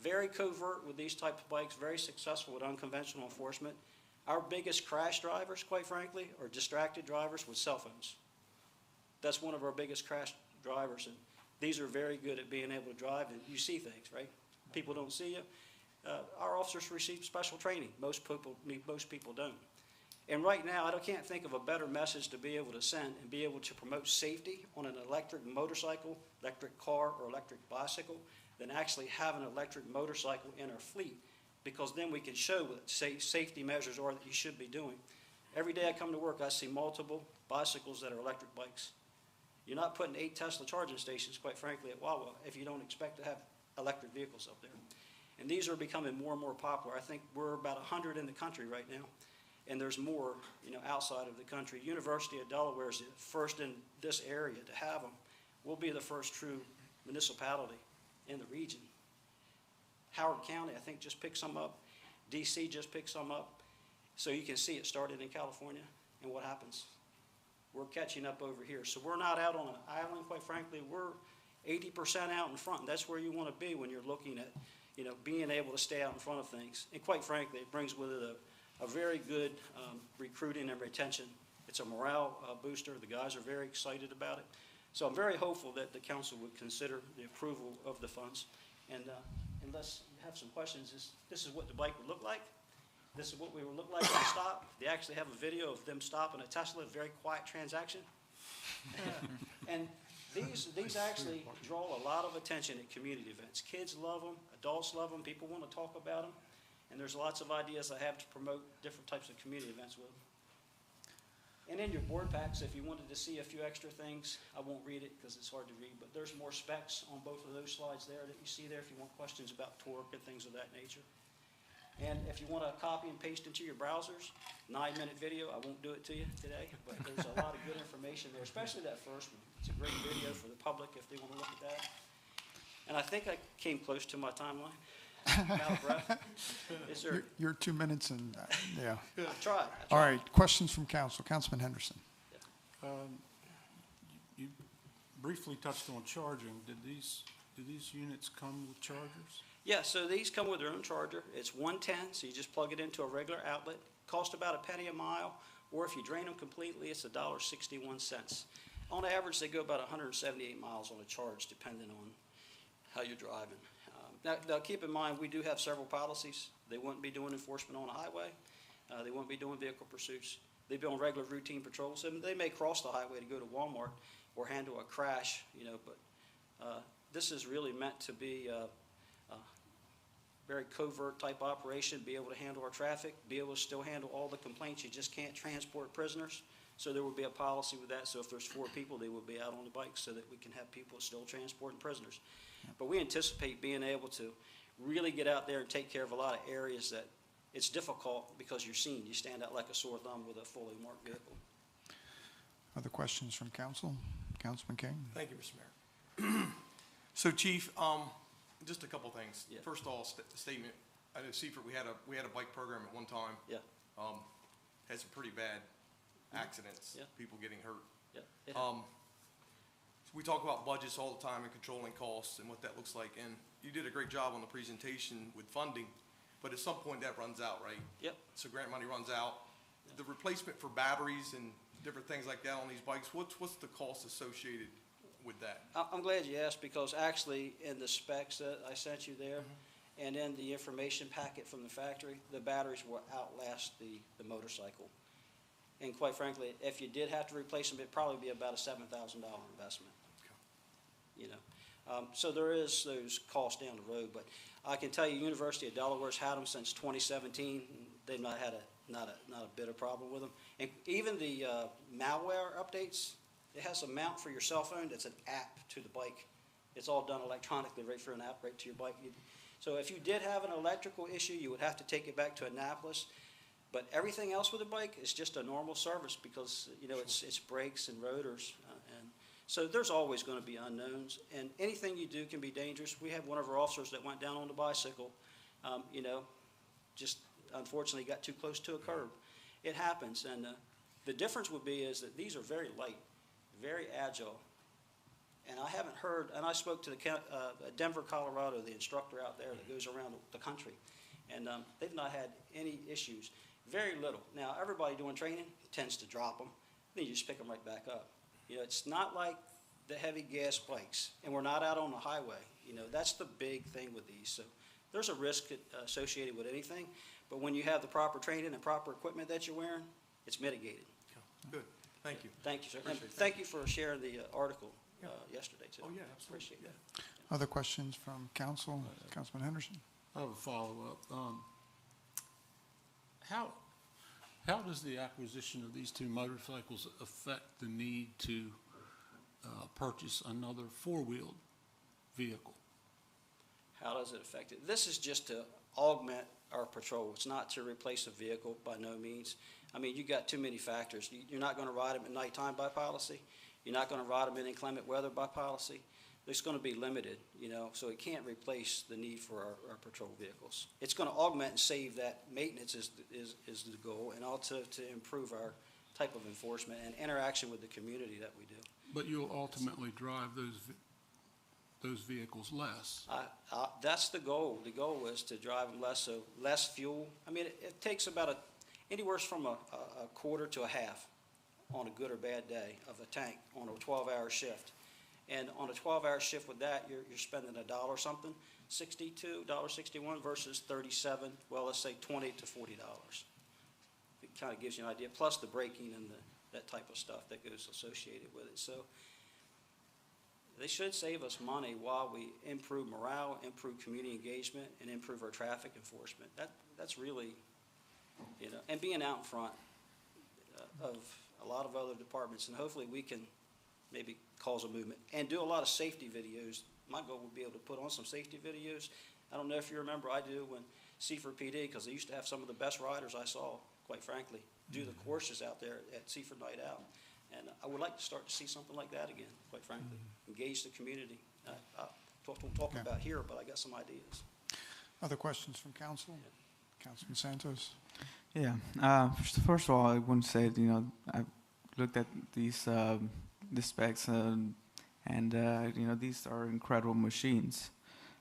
Very covert with these types of bikes, very successful with unconventional enforcement. Our biggest crash drivers, quite frankly, are distracted drivers with cell phones. That's one of our biggest crash drivers, and these are very good at being able to drive, and you see things, right? People don't see you. Our officers receive special training. Most people don't. And right now, I can't think of a better message to be able to send and be able to promote safety on an electric motorcycle, electric car, or electric bicycle than actually have an electric motorcycle in our fleet, because then we can show what safety measures are that you should be doing. Every day I come to work, I see multiple bicycles that are electric bikes. You're not putting 8 Tesla charging stations, quite frankly, at Wawa if you don't expect to have electric vehicles up there. And these are becoming more and more popular. I think we're about 100 in the country right now, and there's more, outside of the country. University of Delaware is the first in this area to have them. We'll be the first true municipality in the region. Howard County, I think, just picked some up. DC just picked some up. So you can see it started in California, and what happens? We're catching up over here. So we're not out on an island, quite frankly. We're 80% out in front. That's where you want to be when you're looking at, being able to stay out in front of things. And quite frankly, it brings with it a very good recruiting and retention. It's a morale booster. The guys are very excited about it. So I'm very hopeful that the council would consider the approval of the funds. And unless you have some questions, this is what the bike would look like. This is what we would look like when we stop. They actually have a video of them stopping a Tesla, a very quiet transaction. And these actually draw a lot of attention at community events. Kids love them, adults love them, people want to talk about them. And there's lots of ideas I have to promote different types of community events with them. And in your board packs, if you wanted to see a few extra things, I won't read it because it's hard to read, but there's more specs on both of those slides there that you see there if you want questions about torque and things of that nature. And if you want to copy and paste into your browsers, 9-minute video, I won't do it to you today, but there's a lot of good information there, especially that first one. It's a great video for the public if they want to look at that. And I think I came close to my timeline. I'm out of breath. Is there? You're 2 minutes and, yeah. I tried. All right, questions from council. Councilman Henderson. You briefly touched on charging. Do these units come with chargers? Yeah, so these come with their own charger. It's 110, so you just plug it into a regular outlet. Cost about a penny a mile, or if you drain them completely, it's $1.61. On average, they go about 178 miles on a charge, depending on how you're driving. Now, keep in mind, we do have several policies. They wouldn't be doing enforcement on a highway. They wouldn't be doing vehicle pursuits. They'd be on regular routine patrols. And they may cross the highway to go to Walmart or handle a crash, but this is really meant to be a very covert type operation, be able to handle our traffic, be able to still handle all the complaints. You just can't transport prisoners. So there will be a policy with that. So if there's 4 people, they will be out on the bike so that we can have people still transporting prisoners. But we anticipate being able to really get out there and take care of a lot of areas that it's difficult because you're seen. You stand out like a sore thumb with a fully marked vehicle. Other questions from council? Councilman King? Thank you, Mr. Mayor. So, Chief, just a couple things. Yeah. First of all, statement. I know Seaford, we had a bike program at one time. Yeah. Had some pretty bad accidents. Yeah. People getting hurt. Yeah. We talk about budgets all the time and controlling costs and what that looks like. And you did a great job on the presentation with funding, but at some point that runs out, right? Yep. So grant money runs out. The replacement for batteries and different things like that on these bikes, what's the cost associated with that? I'm glad you asked, because actually in the specs that I sent you there, and in the information packet from the factory, the batteries will outlast the motorcycle. And quite frankly, if you did have to replace them, it'd probably be about a $7,000 investment. So there is those costs down the road, but I can tell you, University of Delaware's had them since 2017. They've not had not a bit of problem with them. And even the malware updates, it has a mount for your cell phone that's an app to the bike. It's all done electronically right through an app right to your bike. So if you did have an electrical issue, you would have to take it back to Annapolis. But everything else with the bike is just a normal service because, it's brakes and rotors. And so there's always going to be unknowns. And anything you do can be dangerous. We had one of our officers that went down on the bicycle, just unfortunately got too close to a curb. it happens, and the difference would be is that these are very light, very agile, and I haven't heard, and I spoke to the Denver, Colorado, the instructor out there that goes around the country, and they've not had any issues, very little. Now, everybody doing training tends to drop them, then you just pick them right back up. You know, it's not like the heavy gas bikes, and we're not out on the highway. You know, that's the big thing with these. So there's a risk associated with anything, but when you have the proper training and proper equipment that you're wearing, it's mitigated. Good, thank you. Thank you, sir. And Appreciate it. thank you for sharing the article yesterday, too. Oh, yeah, absolutely. Appreciate it. Other questions from council? Councilman Henderson? I have a follow-up. How does the acquisition of these two motorcycles affect the need to purchase another four-wheeled vehicle? How does it affect it? This is just to augment our patrol. It's not to replace a vehicle by no means. I mean, you got too many factors. You're not going to ride them at nighttime by policy. You're not going to ride them in inclement weather by policy. It's going to be limited, you know, so it can't replace the need for our patrol vehicles. It's going to augment and save that. Maintenance is the goal, and also to improve our type of enforcement and interaction with the community that we do. But you'll ultimately drive those vehicles less. That's the goal. The goal is to drive them less, so less fuel. I mean, it takes about anywhere from a quarter to a half on a good or bad day of a tank on a 12-hour shift. And on a 12-hour shift with that, you're spending $1 something, $62.61 versus $37. Well, let's say $20 to $40. It kind of gives you an idea. Plus the braking and that type of stuff that goes associated with it. So they should save us money while we improve morale, improve community engagement, and improve our traffic enforcement. That's really, you know, and being out in front of a lot of other departments, and hopefully we can maybe cause a movement and do a lot of safety videos. My goal would be able to put on some safety videos. I don't know if you remember, I do when Seaford PD, because they used to have some of the best riders I saw, quite frankly, do the courses out there at Seaford Night Out. And I would like to start to see something like that again, quite frankly. Engage the community. I don't talk about here, but I got some ideas. Other questions from council? Councilman Santos? Yeah. First of all, I want to say, you know, I've looked at these the specs, and you know, these are incredible machines.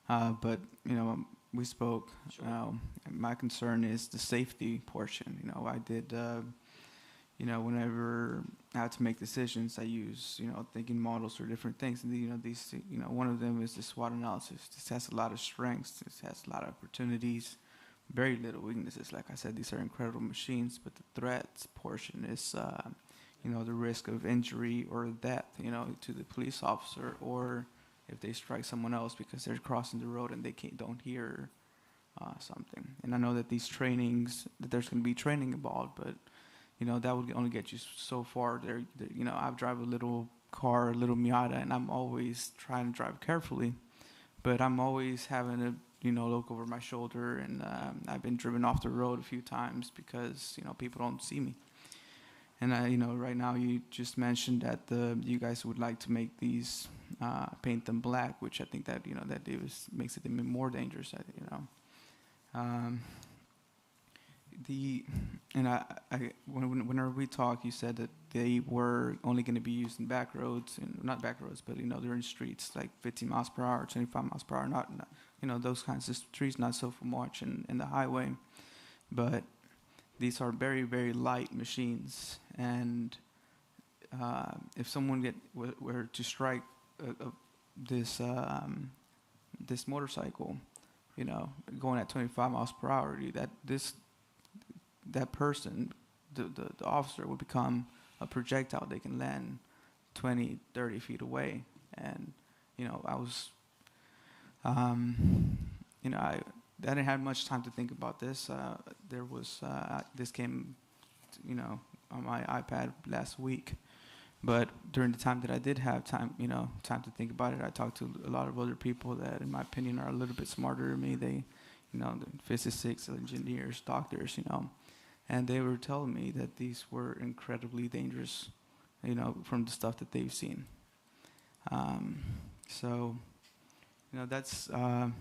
But you know, we spoke. Sure. My concern is the safety portion. You know, I did. You know, whenever I had to make decisions, I use, you know, thinking models for different things. And you know, these, you know, one of them is the SWOT analysis. This has a lot of strengths. This has a lot of opportunities. Very little weaknesses. Like I said, these are incredible machines, but the threats portion is, you know, the risk of injury or death, you know, to the police officer, or if they strike someone else because they're crossing the road and they don't hear something. And I know that these trainings, that there's going to be training involved, but you know, that would only get you so far. There, you know, I drive a little car, a little Miata, and I'm always trying to drive carefully, but I'm always having to, you know, look over my shoulder, and I've been driven off the road a few times because, you know, people don't see me. And you know, right now you just mentioned that you guys would like to make these, paint them black, which I think that, you know, that makes it even more dangerous. You know, whenever we talk, you said that they were only going to be used in back roads, and not back roads, but you know, they're in streets like 15 miles per hour, 25 miles per hour, not you know, those kinds of streets, not so much in the highway. But these are very, very light machines, and if someone were to strike this motorcycle, you know, going at 25 miles per hour, that person, the officer, would become a projectile. They can land 20, 30 feet away. And, you know, I was, you know, I didn't have much time to think about this. This came, you know, on my iPad last week. But during the time that I did have time to think about it, I talked to a lot of other people that, in my opinion, are a little bit smarter than me. They, you know, the physicists, engineers, doctors, you know, and they were telling me that these were incredibly dangerous, you know, from the stuff that they've seen. So, you know, that's, I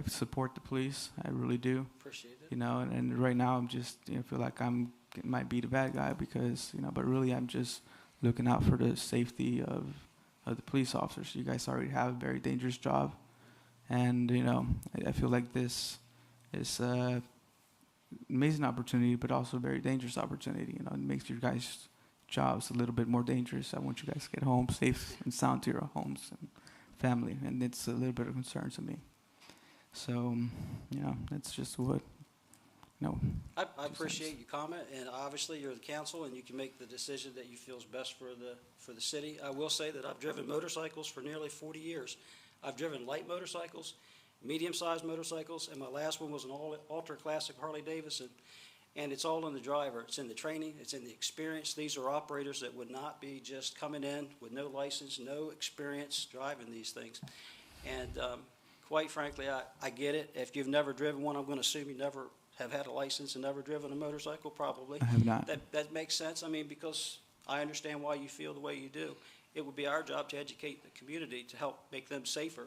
support the police. I really do. Appreciate it. You know, and right now I'm just, you know, feel like I'm might be the bad guy because, but really I'm just looking out for the safety of the police officers. You guys already have a very dangerous job. And, I feel like this is an amazing opportunity, but also a very dangerous opportunity. It makes your guys' jobs a little bit more dangerous. I want you guys to get home safe and sound to your homes and family. And it's a little bit of concern to me. So, that's just what, I appreciate your comment, and obviously you're the council, and you can make the decision that you feel is best for the city. I will say that I've driven motorcycles for nearly 40 years. I've driven light motorcycles, medium-sized motorcycles, and my last one was an Ultra Classic Harley-Davidson. And it's all in the driver. It's in the training. It's in the experience. These are operators that would not be just coming in with no license, no experience driving these things. And quite frankly, I get it. If you've never driven one, I'm going to assume you never have had a license and never driven a motorcycle, probably. I have not. That makes sense. I mean, because I understand why you feel the way you do. It would be our job to educate the community to help make them safer.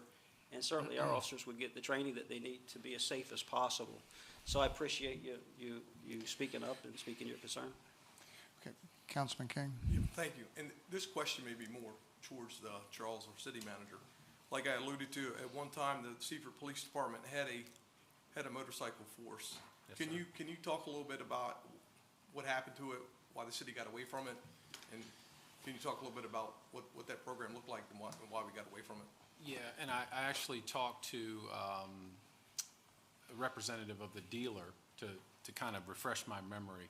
And certainly our officers would get the training that they need to be as safe as possible. So I appreciate you speaking up and speaking your concern. Okay, Councilman King. Yeah, thank you. And this question may be more towards the Charles, our city manager. Like I alluded to, at one time, the Seaford Police Department had a motorcycle force. Yes, sir. Can you talk a little bit about what happened to it, why the city got away from it? And can you talk a little bit about what that program looked like and why we got away from it? Yeah, and I actually talked to a representative of the dealer to kind of refresh my memory.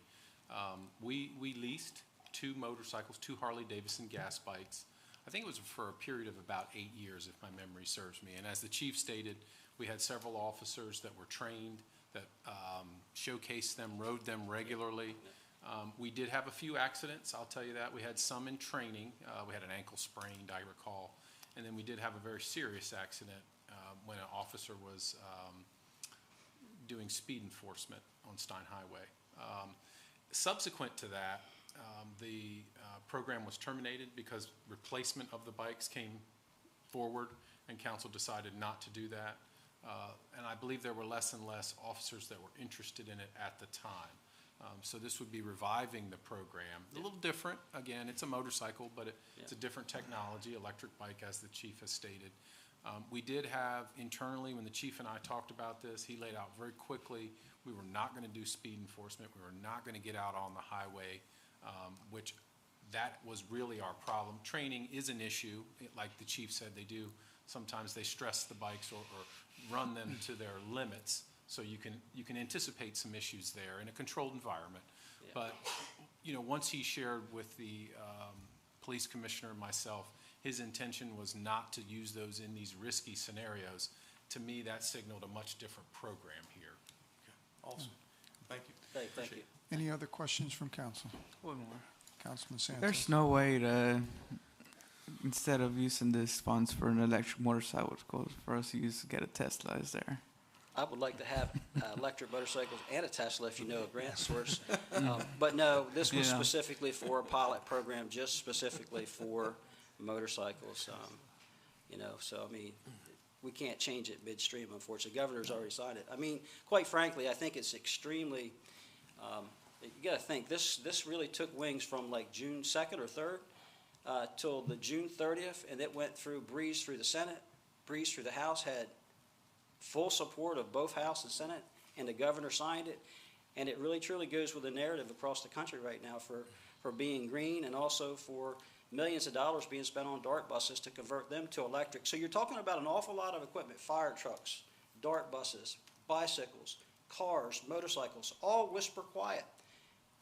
We leased 2 motorcycles, 2 Harley-Davidson gas bikes. I think it was for a period of about 8 years, if my memory serves me. And as the chief stated, we had several officers that were trained, that showcased them, rode them regularly. We did have a few accidents, I'll tell you that. We had some in training. We had an ankle sprained, I recall. And then we did have a very serious accident when an officer was doing speed enforcement on Stein Highway. Subsequent to that, the program was terminated because replacement of the bikes came forward, and council decided not to do that. And I believe there were less and less officers that were interested in it at the time. So this would be reviving the program. A little different. Again, it's a motorcycle, but it's a different technology, electric bike, as the chief has stated. We did have internally, when the chief and I talked about this, he laid out very quickly, we were not going to do speed enforcement. We were not going to get out on the highway, which that was really our problem. Training is an issue. Like the chief said, sometimes they stress the bikes or run them to their limits. So you can anticipate some issues there in a controlled environment. Yeah. But, once he shared with the police commissioner and myself, his intention was not to use those in these risky scenarios. To me, that signaled a much different program here. Okay. Awesome. Thank you. Thank you. Any other questions from council? one more. Councilman Santos. There's no way to, instead of using these funds for an electric motorcycle, for us to get a Tesla, is there? I would like to have electric motorcycles and a Tesla if you know a grant source. But no, this was specifically for a pilot program, just specifically for motorcycles. So I mean, we can't change it midstream, unfortunately. The governor's already signed it. I mean, quite frankly, I think it's extremely, you got to think, this really took wings from like June 2nd or 3rd till the June 30th, and it went through, breezed through the Senate, breezed through the House, had full support of both House and Senate, and the governor signed it. And it really truly goes with the narrative across the country right now for being green, and also for millions of dollars being spent on DART buses to convert them to electric. So you're talking about an awful lot of equipment: fire trucks, DART buses, bicycles, cars, motorcycles, all whisper quiet.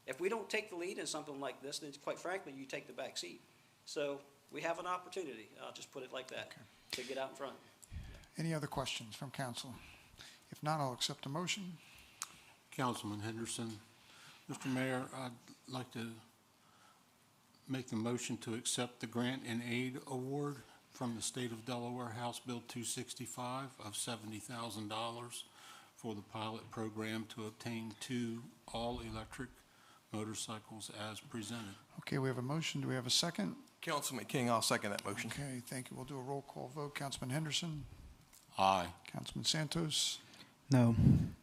If we don't take the lead in something like this, then quite frankly, you take the back seat. So we have an opportunity, I'll just put it like that, to get out in front. Any other questions from council? If not, I'll accept a motion. Councilman Henderson. Mr. Mayor, I'd like to make the motion to accept the grant and aid award from the state of Delaware, House Bill 265 of $70,000 for the pilot program to obtain 2 all-electric motorcycles as presented. Okay, we have a motion. Do we have a second? Councilman King, I'll second that motion. Okay, thank you. We'll do a roll call vote. Councilman Henderson? Aye. Councilman Santos? No.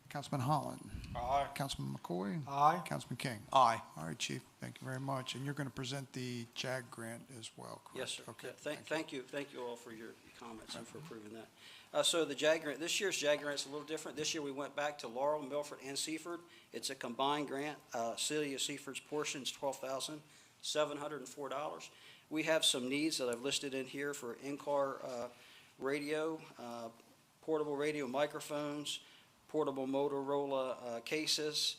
Councilman Holland. Aye. Councilman McCoy. Aye. Councilman King. Aye. All right, Chief, thank you very much. And you're going to present the JAG grant as well, correct? Yes, sir. Okay, Thank you all for your comments and for approving that. So the JAG grant, this year's JAG grant is a little different. This year we went back to Laurel, Milford, and Seaford. It's a combined grant. City of Seaford's portion is $12,704. We have some needs that I've listed in here for in-car radio, portable radio microphones, portable Motorola cases,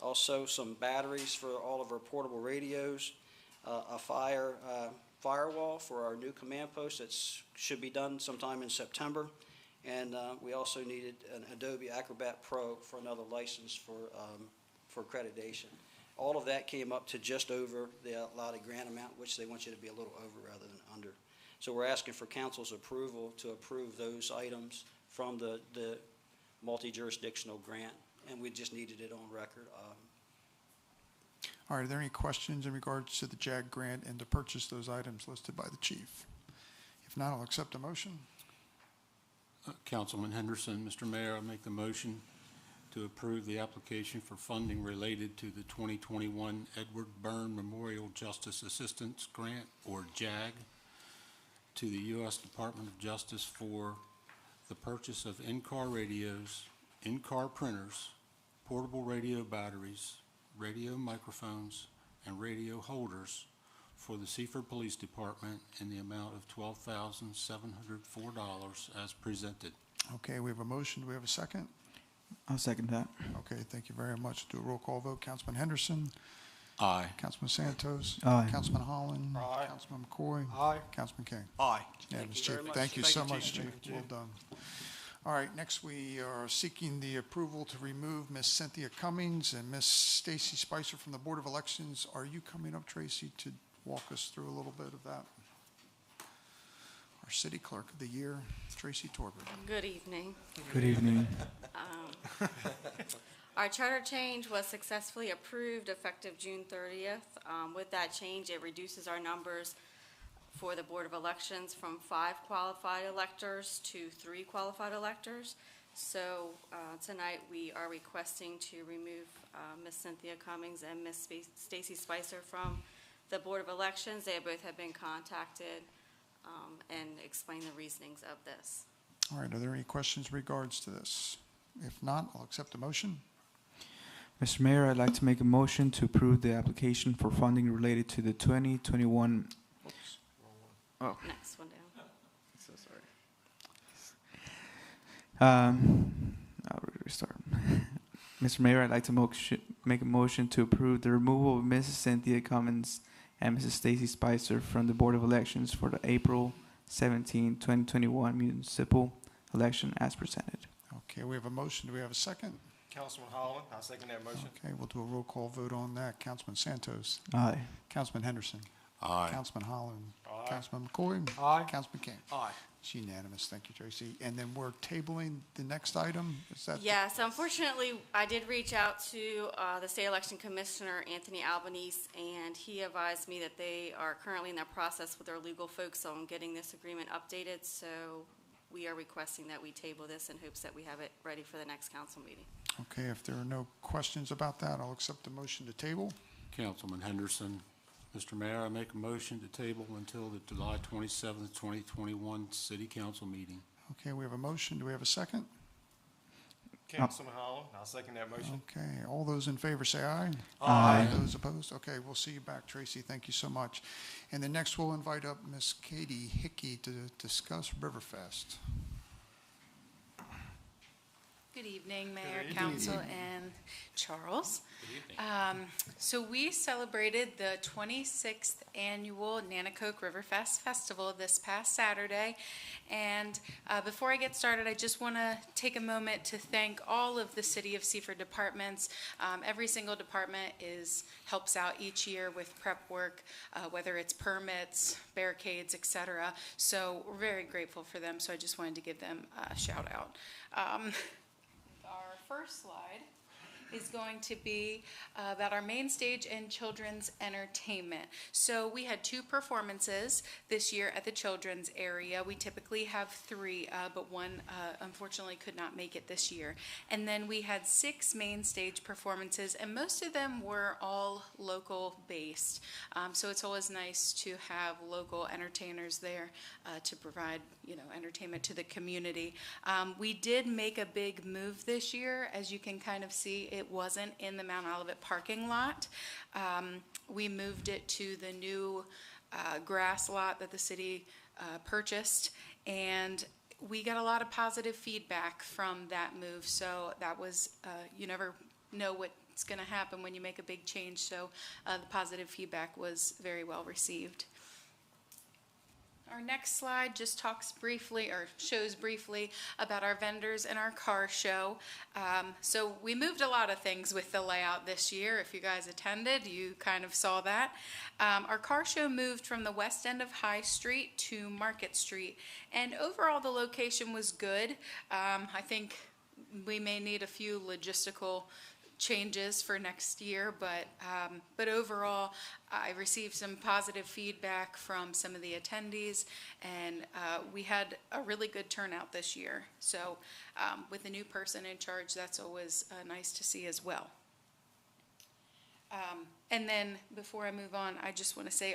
also some batteries for all of our portable radios, a firewall for our new command post that should be done sometime in September, and we also needed an Adobe Acrobat Pro for another license for accreditation. All of that came up to just over the allotted grant amount, which they want you to be a little over rather than under. So we're asking for council's approval to approve those items from the multi-jurisdictional grant, and we just needed it on record. All right, are there any questions in regards to the JAG grant and to purchase those items listed by the chief? If not, I'll accept a motion. Councilman Henderson, Mr. Mayor, I make the motion to approve the application for funding related to the 2021 Edward Byrne Memorial Justice Assistance Grant, or JAG, to the U.S. Department of Justice for the purchase of in-car radios, in-car printers, portable radio batteries, radio microphones, and radio holders for the Seaford Police Department in the amount of $12,704 as presented. Okay, we have a motion. Do we have a second? I'll second that. Okay, thank you very much. Do a roll call vote. Councilman Henderson. Aye. Councilman Santos. Aye. Councilman Holland. Aye. Councilman McCoy. Aye. Councilman King. Aye. Unanimous, you very Chief. much. Thank you Thank so you, much, Chief. Chief. Well done. All right, next we are seeking the approval to remove Miss Cynthia Cummings and Miss Stacy Spicer from the Board of Elections. Are you coming up, Tracy, to walk us through a little bit of that? Our City Clerk of the Year, Tracy Torber. Good evening. Good evening. Our charter change was successfully approved effective June 30th. With that change, it reduces our numbers for the Board of Elections from 5 qualified electors to 3 qualified electors. So tonight, we are requesting to remove Ms. Cynthia Cummings and Ms. Stacy Spicer from the Board of Elections. They both have been contacted and explain the reasonings of this. All right, are there any questions in regards to this? If not, I'll accept the motion. Mr. Mayor, I'd like to make a motion to approve the application for funding related to the 2021. Next one down. So sorry. I'll restart. Mr. Mayor, I'd like to make a motion to approve the removal of Mrs. Cynthia Cummins and Mrs. Stacy Spicer from the Board of Elections for the April 17, 2021 municipal election as presented. Okay, we have a motion. Do we have a second? Councilman Holland, I'll second that motion. Okay, we'll do a roll call vote on that. Councilman Santos. Aye. Councilman Henderson. Aye. Councilman Holland. Aye. Councilman McCoy. Aye. Councilman King. Aye. It's unanimous. Thank you, Tracy. And then we're tabling the next item? Is that? Yes, unfortunately, I did reach out to the State Election Commissioner, Anthony Albanese, and he advised me that they are currently in that process with their legal folks on getting this agreement updated. So we are requesting that we table this in hopes that we have it ready for the next council meeting. Okay, if there are no questions about that, I'll accept the motion to table. Councilman Henderson, Mr. Mayor, I make a motion to table until the July 27th, 2021 City Council meeting. Okay, we have a motion. Do we have a second? Councilman Holland, I'll second that motion. Okay, all those in favor say aye. Aye. Those opposed? Okay, we'll see you back, Tracy. Thank you so much. And then next we'll invite up Miss Katie Hickey to discuss Riverfest. Good evening, Mayor, Good Council, evening. and Charles. So we celebrated the 26th annual Nanacoke Riverfest Festival this past Saturday. And before I get started, I just want to take a moment to thank all of the City of Seaford departments. Every single department helps out each year with prep work, whether it's permits, barricades, etc. So we're very grateful for them. So I just wanted to give them a shout out. Our first slide is going to be about our main stage and children's entertainment. So we had 2 performances this year at the children's area. We typically have 3, but one unfortunately could not make it this year. And then we had 6 main stage performances, and most of them were all local based. So it's always nice to have local entertainers there to provide, entertainment to the community. We did make a big move this year. As you can kind of see, it wasn't in the Mount Olivet parking lot. We moved it to the new grass lot that the city purchased, and we got a lot of positive feedback from that move. So that was, you never know what's going to happen when you make a big change. So the positive feedback was very well received. Our next slide just talks briefly, or shows briefly, about our vendors and our car show. So we moved a lot of things with the layout this year. If you guys attended, you kind of saw that. Our car show moved from the west end of High Street to Market Street, and overall the location was good. I think we may need a few logistical changes for next year, but overall I received some positive feedback from some of the attendees, and we had a really good turnout this year. So with a new person in charge, that's always nice to see as well. And then before I move on, I just want to say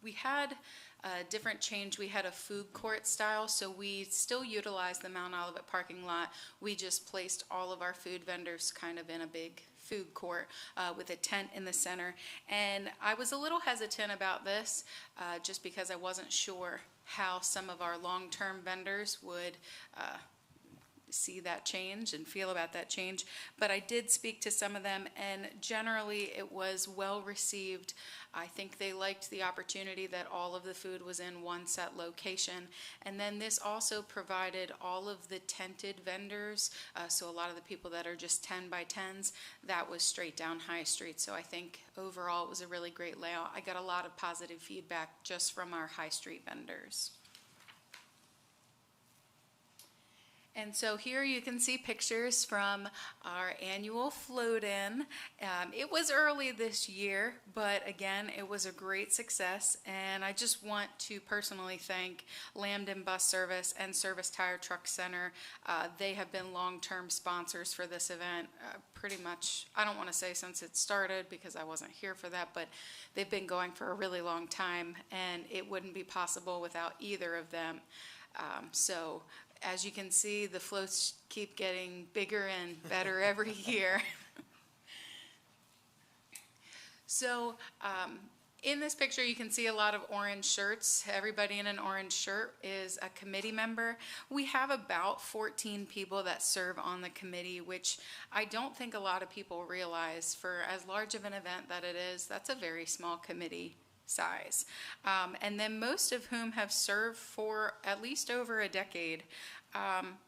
we had a different change. We had a food court style, so we still utilized the Mount Olivet parking lot. We just placed all of our food vendors kind of in a big food court with a tent in the center. And I was a little hesitant about this just because I wasn't sure how some of our long-term vendors would see that change and feel about that change. But I did speak to some of them, and generally it was well received. I think they liked the opportunity that all of the food was in one set location. And then this also provided all of the tented vendors, so a lot of the people that are just 10 by 10s, that was straight down High Street. So I think overall it was a really great layout. I got a lot of positive feedback just from our High Street vendors. And so here you can see pictures from our annual float-in. It was early this year, but again, it was a great success. And I just want to personally thank Lambden Bus Service and Service Tire Truck Center. They have been long-term sponsors for this event pretty much, I don't want to say since it started because I wasn't here for that, but they've been going for a really long time, and it wouldn't be possible without either of them. So as you can see, the floats keep getting bigger and better every year. So in this picture, you can see a lot of orange shirts. Everybody in an orange shirt is a committee member. We have about 14 people that serve on the committee, which I don't think a lot of people realize. For as large of an event that it is, that's a very small committee size. And then most of whom have served for at least over a decade.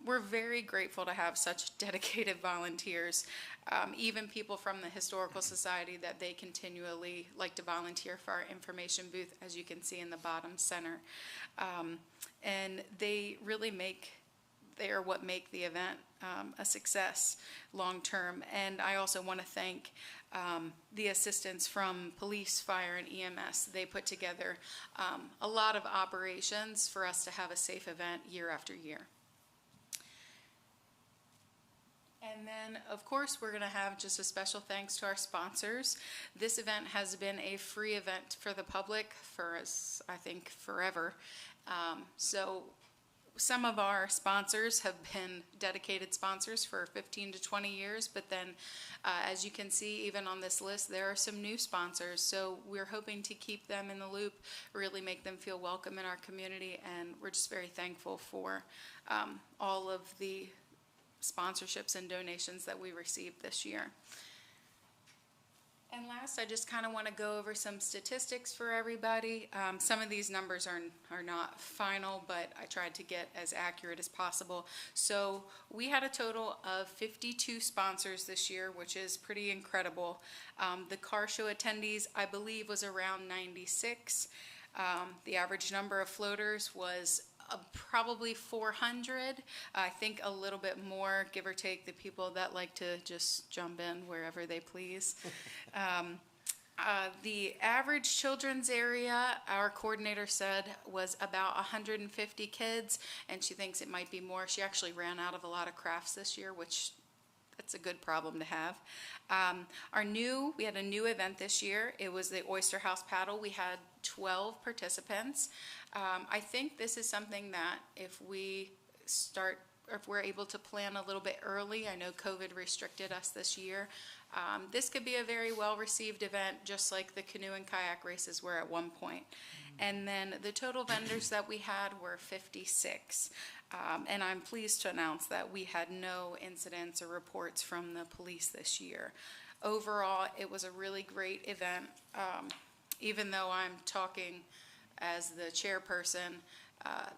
We're very grateful to have such dedicated volunteers, even people from the Historical Society, that they continually like to volunteer for our information booth, as you can see in the bottom center. And they really they are what make the event a success long term. And I also want to thank the assistance from police, fire, and EMS. They put together a lot of operations for us to have a safe event year after year. And then, of course, we're going to have just a special thanks to our sponsors. This event has been a free event for the public for, I think, forever. So some of our sponsors have been dedicated sponsors for 15 to 20 years, but then as you can see, even on this list, there are some new sponsors. So we're hoping to keep them in the loop, really make them feel welcome in our community, and we're just very thankful for all of the sponsorships and donations that we received this year. And last, I just kind of want to go over some statistics for everybody. Some of these numbers are not final, but I tried to get as accurate as possible. So we had a total of 52 sponsors this year, which is pretty incredible. The car show attendees, I believe, was around 96. The average number of floaters was probably 400. I think a little bit more, give or take, the people that like to just jump in wherever they please. The average children's area, our coordinator said, was about 150 kids, and she thinks it might be more. She actually ran out of a lot of crafts this year, which that's a good problem to have. We had a new event this year. It was the Oyster House Paddle. We had 12 participants. I think this is something that if we're able to plan a little bit early, I know COVID restricted us this year, this could be a very well-received event, just like the canoe and kayak races were at one point. And then the total vendors that we had were 56. And I'm pleased to announce that we had no incidents or reports from the police this year. Overall, it was a really great event. Even though I'm talking as the chairperson,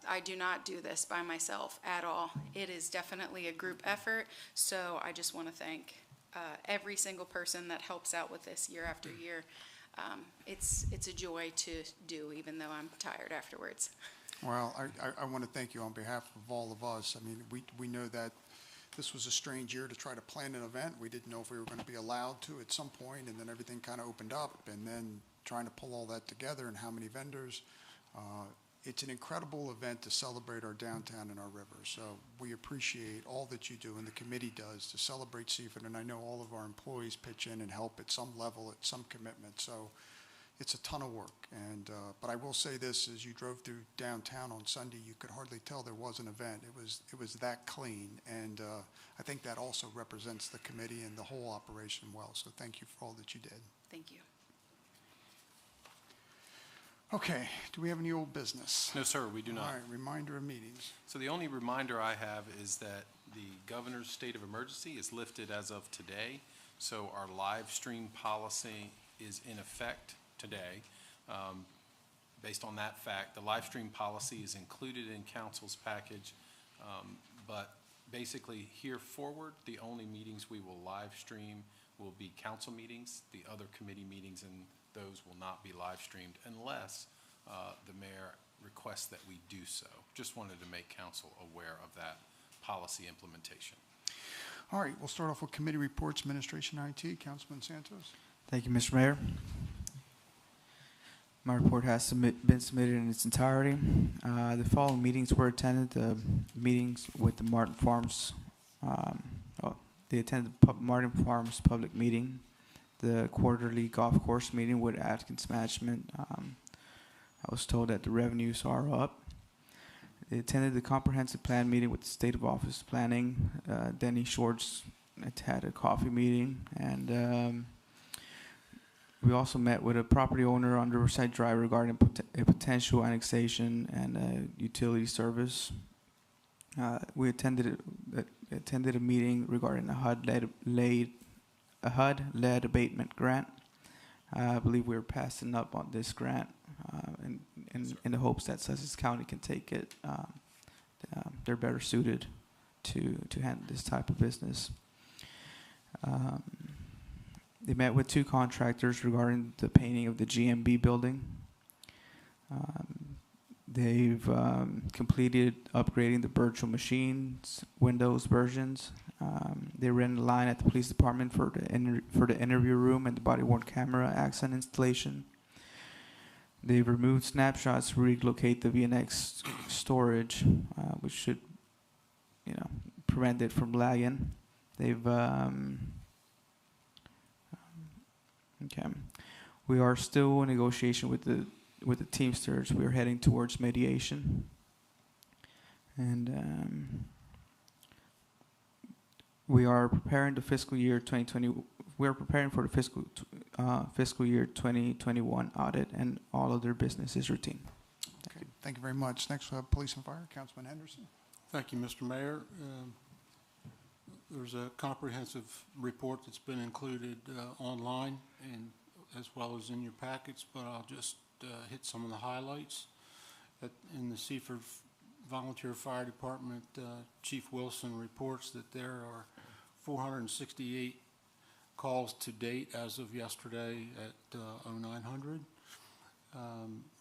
I do not do this by myself at all. It is definitely a group effort, so I just want to thank every single person that helps out with this year after year. It's a joy to do, even though I'm tired afterwards. Well, I want to thank you on behalf of all of us. I mean, we know that this was a strange year to try to plan an event. We didn't know if we were going to be allowed to at some point, and then everything kind of opened up, and then trying to pull all that together and how many vendors. It's an incredible event to celebrate our downtown and our river. So we appreciate all that you do and the committee does to celebrate Seaford. And I know all of our employees pitch in and help at some level, at some commitment. So it's a ton of work. And but I will say this: as you drove through downtown on Sunday, you could hardly tell there was an event. It was that clean. And I think that also represents the committee and the whole operation well. So thank you for all that you did. Thank you. Okay, do we have any old business? No, sir, we do not. All right, reminder of meetings. So the only reminder I have is that the governor's state of emergency is lifted as of today. So our live stream policy is in effect today. Based on that fact, the live stream policy is included in council's package. But basically here forward, the only meetings we will live stream will be council meetings. The other committee meetings and those will not be live streamed unless the mayor requests that we do so. Just wanted to make council aware of that policy implementation. All right, we'll start off with committee reports, administration, IT. Councilman Santos. Thank you, Mr. Mayor. My report has been submitted in its entirety. The following meetings were attended. The meetings with the Martin Farms, they attended the Martin Farms public meeting, the quarterly golf course meeting with Atkins Management. I was told that the revenues are up. They attended the comprehensive plan meeting with the State of Office Planning. Denny Shorts had a coffee meeting, and we also met with a property owner on Riverside Drive regarding a potential annexation and utility service. We attended a meeting regarding a HUD-led abatement grant. I believe we're passing up on this grant in the hopes that Sussex County can take it. They're better suited to handle this type of business. They met with two contractors regarding the painting of the GMB building. They've completed upgrading the virtual machines, Windows versions. They ran the line at the police department for the interview room and the body-worn camera accent installation. They've removed snapshots to relocate the VNX storage, which should, prevent it from lagging. They've okay. We are still in negotiation with the Teamsters. We are heading towards mediation, and we are preparing the fiscal year 2020. We are preparing for the fiscal year 2021 audit, and all other business is routine. Okay, thank you very much. Next, we have Police and Fire. Councilman Henderson. Thank you, Mr. Mayor. There's a comprehensive report that's been included online and as well as in your packets, but I'll just hit some of the highlights. In the Seaford Volunteer Fire Department, Chief Wilson reports that there are 468 calls to date as of yesterday at 0900.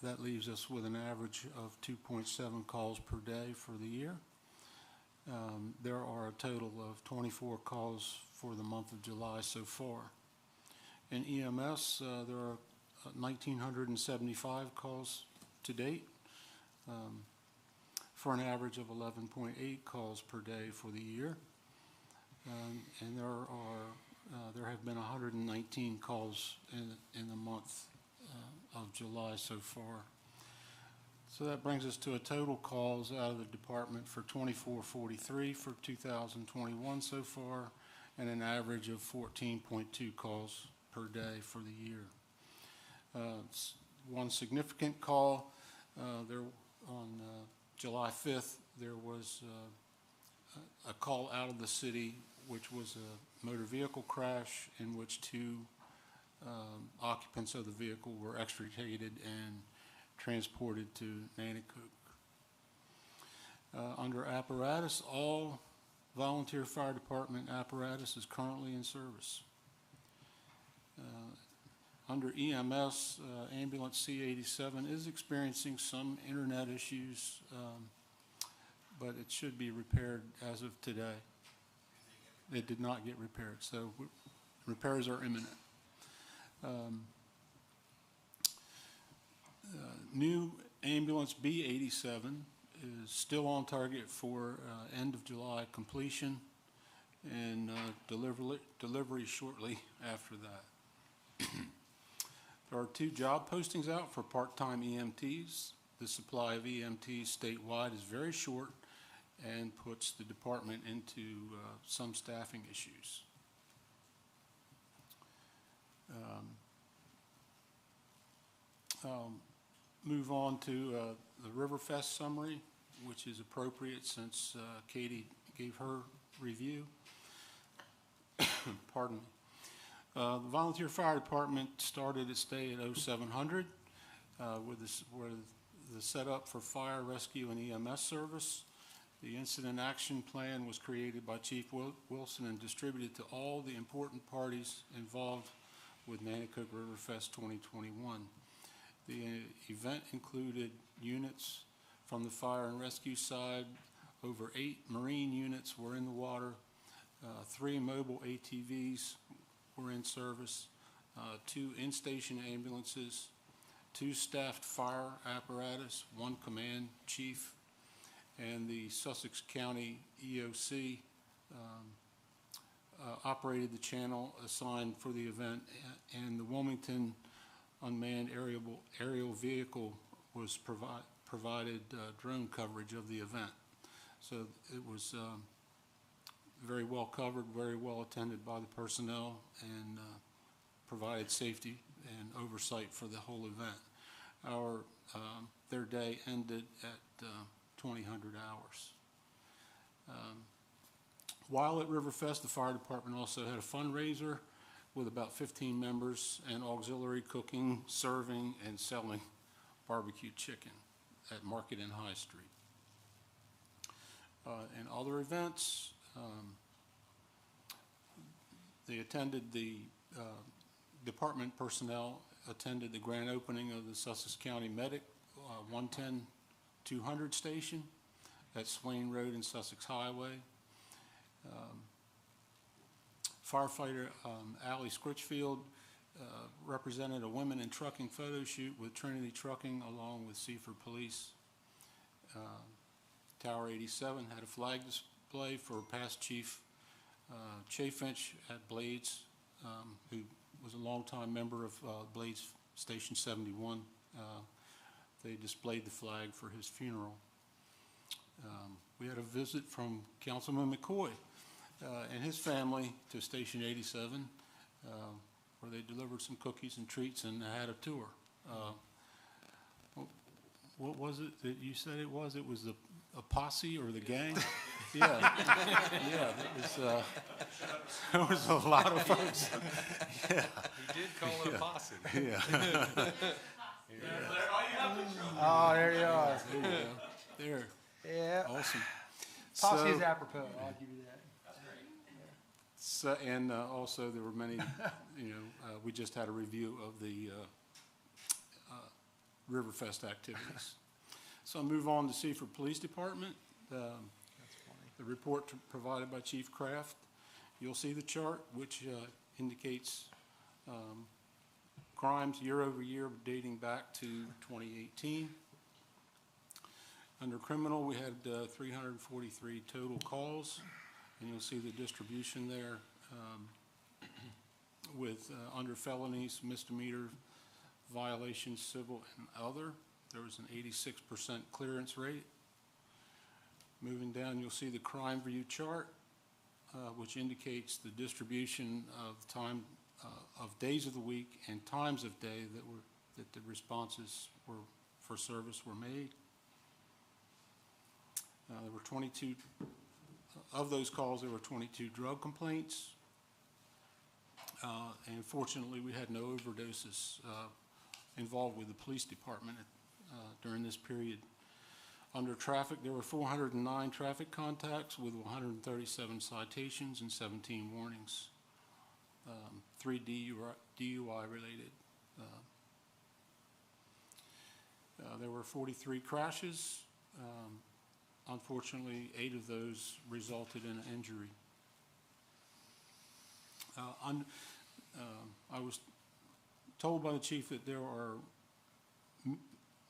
That leaves us with an average of 2.7 calls per day for the year. There are a total of 24 calls for the month of July so far. In EMS, there are 1,975 calls to date, for an average of 11.8 calls per day for the year. And there have been 119 calls in the month of July so far. So that brings us to a total calls out of the department for 2443 for 2021 so far, and an average of 14.2 calls per day for the year. One significant call, there on July 5th, there was a call out of the city, which was a motor vehicle crash in which two occupants of the vehicle were extricated and transported to Nanticoke. Under apparatus, all volunteer fire department apparatus is currently in service. Under EMS, ambulance C87 is experiencing some internet issues, but it should be repaired as of today. It did not get repaired, so repairs are imminent. New ambulance B87 is still on target for end of July completion and delivery shortly after that. There are 2 job postings out for part-time EMTs. The supply of EMTs statewide is very short and puts the department into some staffing issues. Move on to the Riverfest summary, which is appropriate since Katie gave her review. Pardon me. The volunteer fire department started its day at 0700 with the setup for fire, rescue, and EMS service. The incident action plan was created by Chief Wilson and distributed to all the important parties involved with Nanticoke Riverfest 2021. The event included units from the fire and rescue side. Over 8 marine units were in the water. 3 mobile ATVs were in service. 2 in-station ambulances. 2 staffed fire apparatus, 1 command chief, and the Sussex County EOC operated the channel assigned for the event, and the Wilmington unmanned aerial vehicle was provided drone coverage of the event. So it was very well covered, very well attended by the personnel, and provided safety and oversight for the whole event. Their day ended at 2000 hours. While at Riverfest, the fire department also had a fundraiser with about 15 members and auxiliary cooking, serving, and selling barbecue chicken at Market and High Street. And other events, they attended the department personnel attended the grand opening of the Sussex County Medic 110-200 station at Swain Road and Sussex Highway. Firefighter Allie Scritchfield represented a women in trucking photo shoot with Trinity Trucking along with Seaford Police. Tower 87 had a flag display for past Chief Chaffinch at Blades, who was a longtime member of Blades Station 71. They displayed the flag for his funeral. We had a visit from Councilman McCoy and his family to Station 87, where they delivered some cookies and treats and had a tour. What was it that you said it was? It was a posse or the gang? Yeah, yeah. There was a lot of folks. Yeah. He did call it a posse. Yeah. Oh, there you are. There you go. There. Yeah. Awesome. Posse is apropos. I'll give you that. So, and also there were many, we just had a review of the Riverfest activities. So I'll move on to Seaford Police Department. The report provided by Chief Kraft. You'll see the chart, which indicates crimes year over year dating back to 2018. Under criminal, we had 343 total calls, and you'll see the distribution there with under felonies, misdemeanor violations, civil and other. There was an 86% clearance rate. Moving down, you'll see the crime view chart, which indicates the distribution of time of days of the week and times of day that the responses for service were made. There were 22 of those calls. There were 22 drug complaints, and fortunately, we had no overdoses involved with the police department during this period. Under traffic, there were 409 traffic contacts with 137 citations and 17 warnings, 3 DUI related. There were 43 crashes. Unfortunately, 8 of those resulted in an injury. I was told by the chief that there are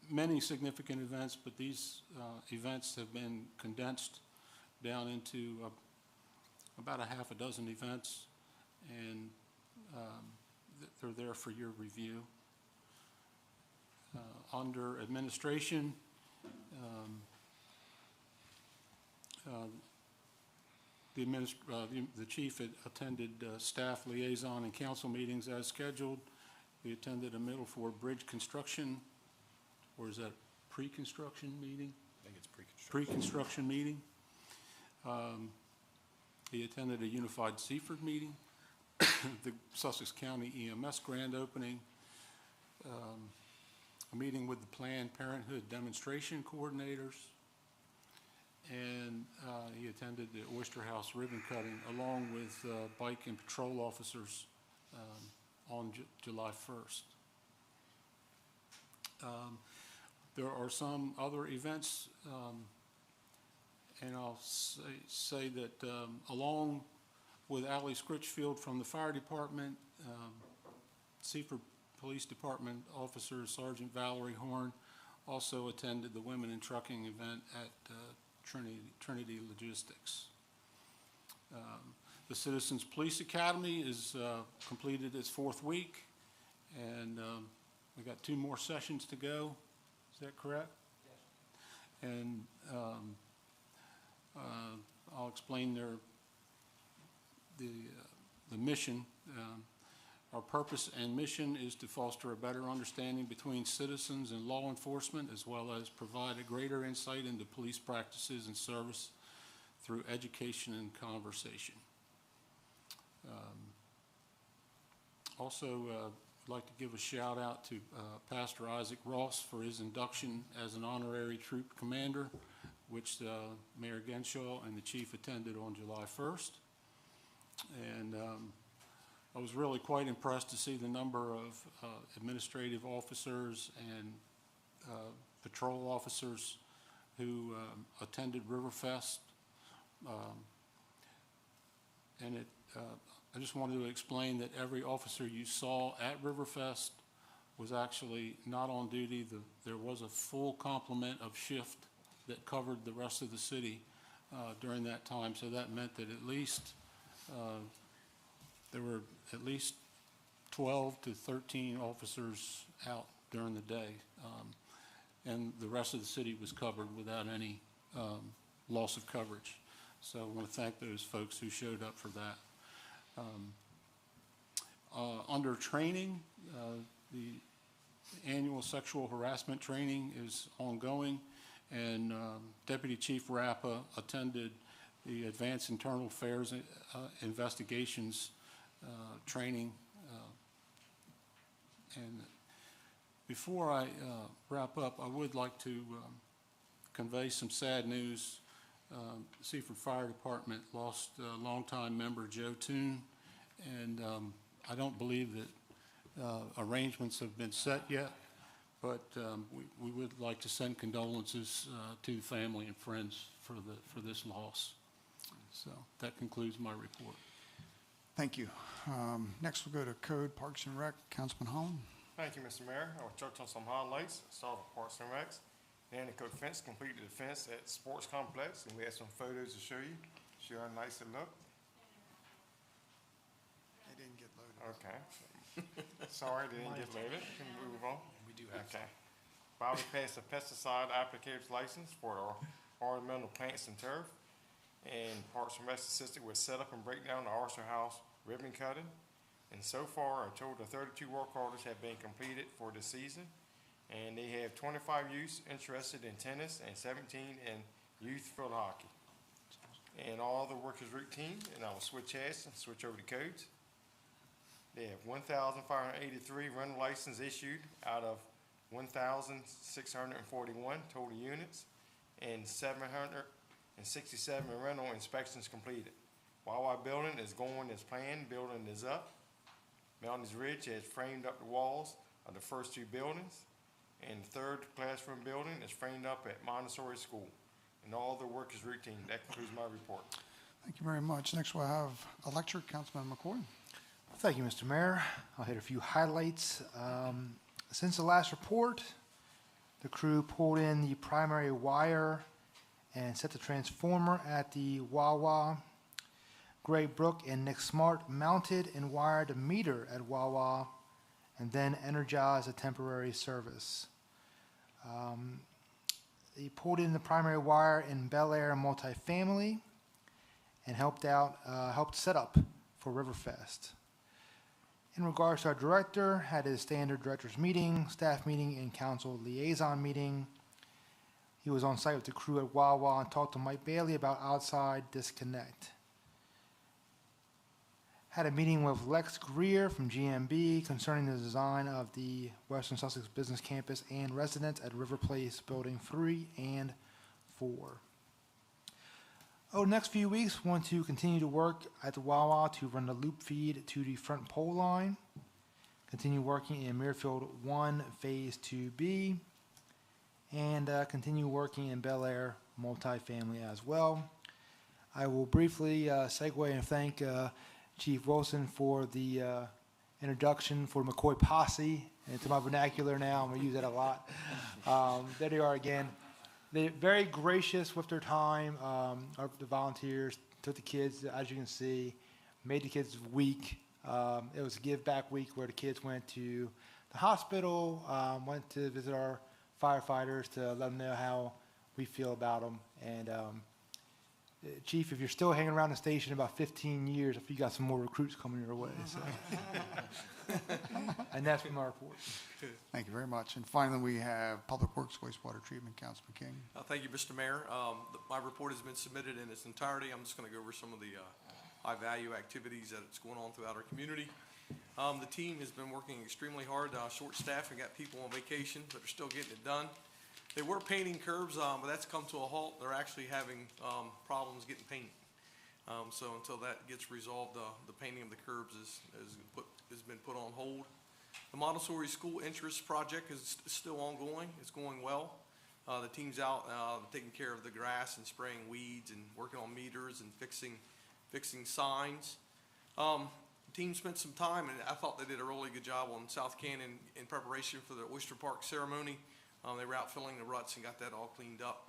many significant events, but these events have been condensed down into about a half a dozen events, and they're there for your review. Under administration, the chief had attended staff liaison and council meetings as scheduled. He attended a Middleford Bridge construction, or is that pre-construction meeting? I think it's pre-construction. Pre-construction meeting. He attended a unified Seaford meeting, the Sussex County EMS grand opening, a meeting with the Planned Parenthood demonstration coordinators, and he attended the Oyster House ribbon cutting along with bike and patrol officers on July 1st. There are some other events, and I'll say that along with Allie Scritchfield from the fire department, Seaford Police Department officer Sergeant Valerie Horn also attended the Women in Trucking event at Trinity Logistics. The Citizens Police Academy is completed its 4th week, and we got 2 more sessions to go. Is that correct? Yes. And I'll explain the mission. Our purpose and mission is to foster a better understanding between citizens and law enforcement, as well as provide a greater insight into police practices and service through education and conversation. Also, I'd like to give a shout out to Pastor Isaac Ross for his induction as an honorary troop commander, which Mayor Genshaw and the chief attended on July 1st. And I was really quite impressed to see the number of administrative officers and patrol officers who attended Riverfest. And I just wanted to explain that every officer you saw at Riverfest was actually not on duty. There was a full complement of shift that covered the rest of the city during that time. So that meant that at least there were at least 12 to 13 officers out during the day, and the rest of the city was covered without any loss of coverage. So I want to thank those folks who showed up for that. Under training, the annual sexual harassment training is ongoing, and Deputy Chief Rappa attended the Advanced Internal Affairs Investigations training. And before I wrap up, I would like to convey some sad news. Seaford Fire Department lost longtime member Joe Toon, and I don't believe that arrangements have been set yet, but we would like to send condolences to the family and friends for this loss. So that concludes my report. Thank you. Next, we'll go to Code, Parks and Rec. Councilman Holland. Thank you, Mr. Mayor. I will touch on some highlights. Start with Parks and Recs. Nanticoke fence completed the fence at Sports Complex, and we have some photos to show you. Show how nice it looked. They didn't get loaded. Okay. Sorry, they didn't get loaded. Can we move on? We do have Okay. Bobby passed a pesticide applicator's license for our ornamental plants and turf. And Parks and Rec assisted with setup and breakdown the Archer House ribbon cutting. And so far, a total of 32 work orders have been completed for the season. And they have 25 youths interested in tennis and 17 in youth field hockey. And all the work is routine, and I will switch hats and switch over to codes. They have 1,583 rental licenses issued out of 1,641 total units and 767 rental inspections completed. Wawa building is going as planned. Building is up. Mountains Ridge has framed up the walls of the first two buildings, and the third classroom building is framed up at Montessori School. And all the work is routine. That concludes my report. Thank you very much. Next, we'll have Electric. Councilman McCoy. Thank you, Mr. Mayor. I'll hit a few highlights. Since the last report, the crew pulled in the primary wire and set the transformer at the Wawa. Gray Brook and Nick Smart mounted and wired a meter at Wawa and then energized a temporary service. They pulled in the primary wire in Bel Air multifamily and helped set up for Riverfest. In regards to our director, had his standard director's meeting, staff meeting, and council liaison meeting. He was on site with the crew at Wawa and talked to Mike Bailey about outside disconnect. Had a meeting with Lex Greer from GMB concerning the design of the Western Sussex Business Campus and residents at River Place Building 3 and 4. Over the next few weeks, we want to continue to work at the Wawa to run the loop feed to the front pole line, continue working in Muirfield 1 Phase 2B, and continue working in Bel Air multifamily as well. I will briefly segue and thank Chief Wilson for the introduction for McCoy Posse. And to my vernacular now, I'm going to use that a lot. There they are again. They're very gracious with their time. The volunteers took the kids, as you can see, made the kids' week. It was a give back week where the kids went to the hospital, went to visit our firefighters to let them know how we feel about them. And Chief, if you're still hanging around the station in about 15 years, if you got some more recruits coming your way. So. And that's my report. Thank you very much. And finally, we have Public Works Wastewater Treatment. Councilman King. Thank you, Mr. Mayor. My report has been submitted in its entirety. I'm just going to go over some of the high-value activities that's going on throughout our community. The team has been working extremely hard, short staff, and got people on vacation, but are still getting it done. They were painting curbs, but that's come to a halt. They're actually having problems getting paint. So until that gets resolved, the painting of the curbs has been put on hold. The Montessori School Interest Project is still ongoing. It's going well. The team's out taking care of the grass and spraying weeds and working on meters and fixing signs. The team spent some time, and I thought they did a really good job on South Cannon in preparation for the Oyster Park ceremony. They were out filling the ruts and got that all cleaned up.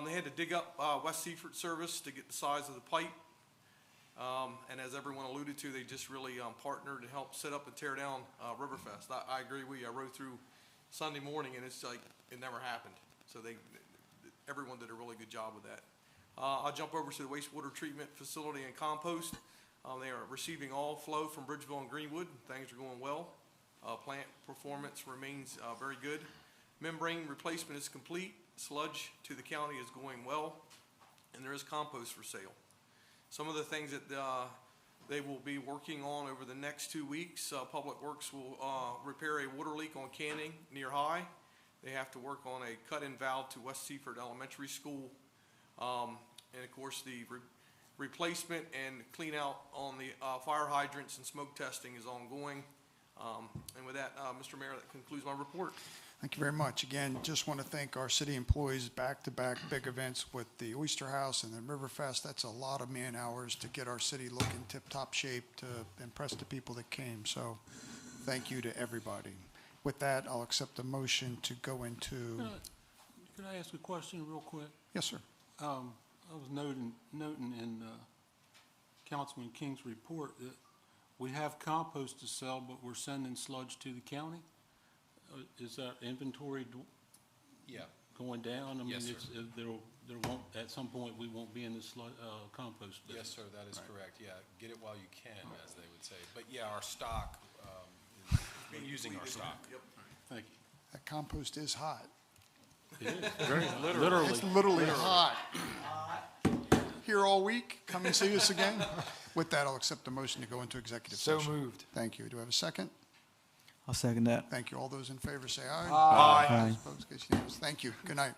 They had to dig up West Seaford service to get the size of the pipe. And as everyone alluded to, they just really partnered to help set up and tear down Riverfest. I agree with you. I rode through Sunday morning, and it's like it never happened. So everyone did a really good job with that. I'll jump over to the wastewater treatment facility and compost. They are receiving all flow from Bridgeville and Greenwood. Things are going well. Plant performance remains very good. Membrane replacement is complete. Sludge to the county is going well, and there is compost for sale. Some of the things that they will be working on over the next 2 weeks, Public Works will repair a water leak on Canning near High. They have to work on a cut-in valve to West Seaford Elementary School. And of course, the replacement and clean out on the fire hydrants and smoke testing is ongoing. And with that, Mr. Mayor, that concludes my report. Thank you very much. Again, just want to thank our city employees, back-to-back big events with the Oyster House and the Riverfest. That's a lot of man-hours to get our city looking tip-top shape to impress the people that came. So thank you to everybody. With that, I'll accept the motion to go into, Could I ask a question real quick? yes, sir. I was noting in Councilman King's report that we have compost to sell, but we're sending sludge to the county. Is that inventory Yeah. going down? I mean, Yes, sir. there won't, at some point, we won't be in this compost business. Yes, sir, that is Right. correct. Yeah, get it while you can, as they would say. But yeah, our stock, is, we're using our stock. Yep. Thank you. That compost is hot. It is, very, literally. It's literally hot. Here all week. Come and see us again. With that, I'll accept the motion to go into executive So session. moved. Thank you. Do I have a second? I'll second that. Thank you. All those in favor say aye. Aye. Opposed, case unanimous. Thank you. Good night.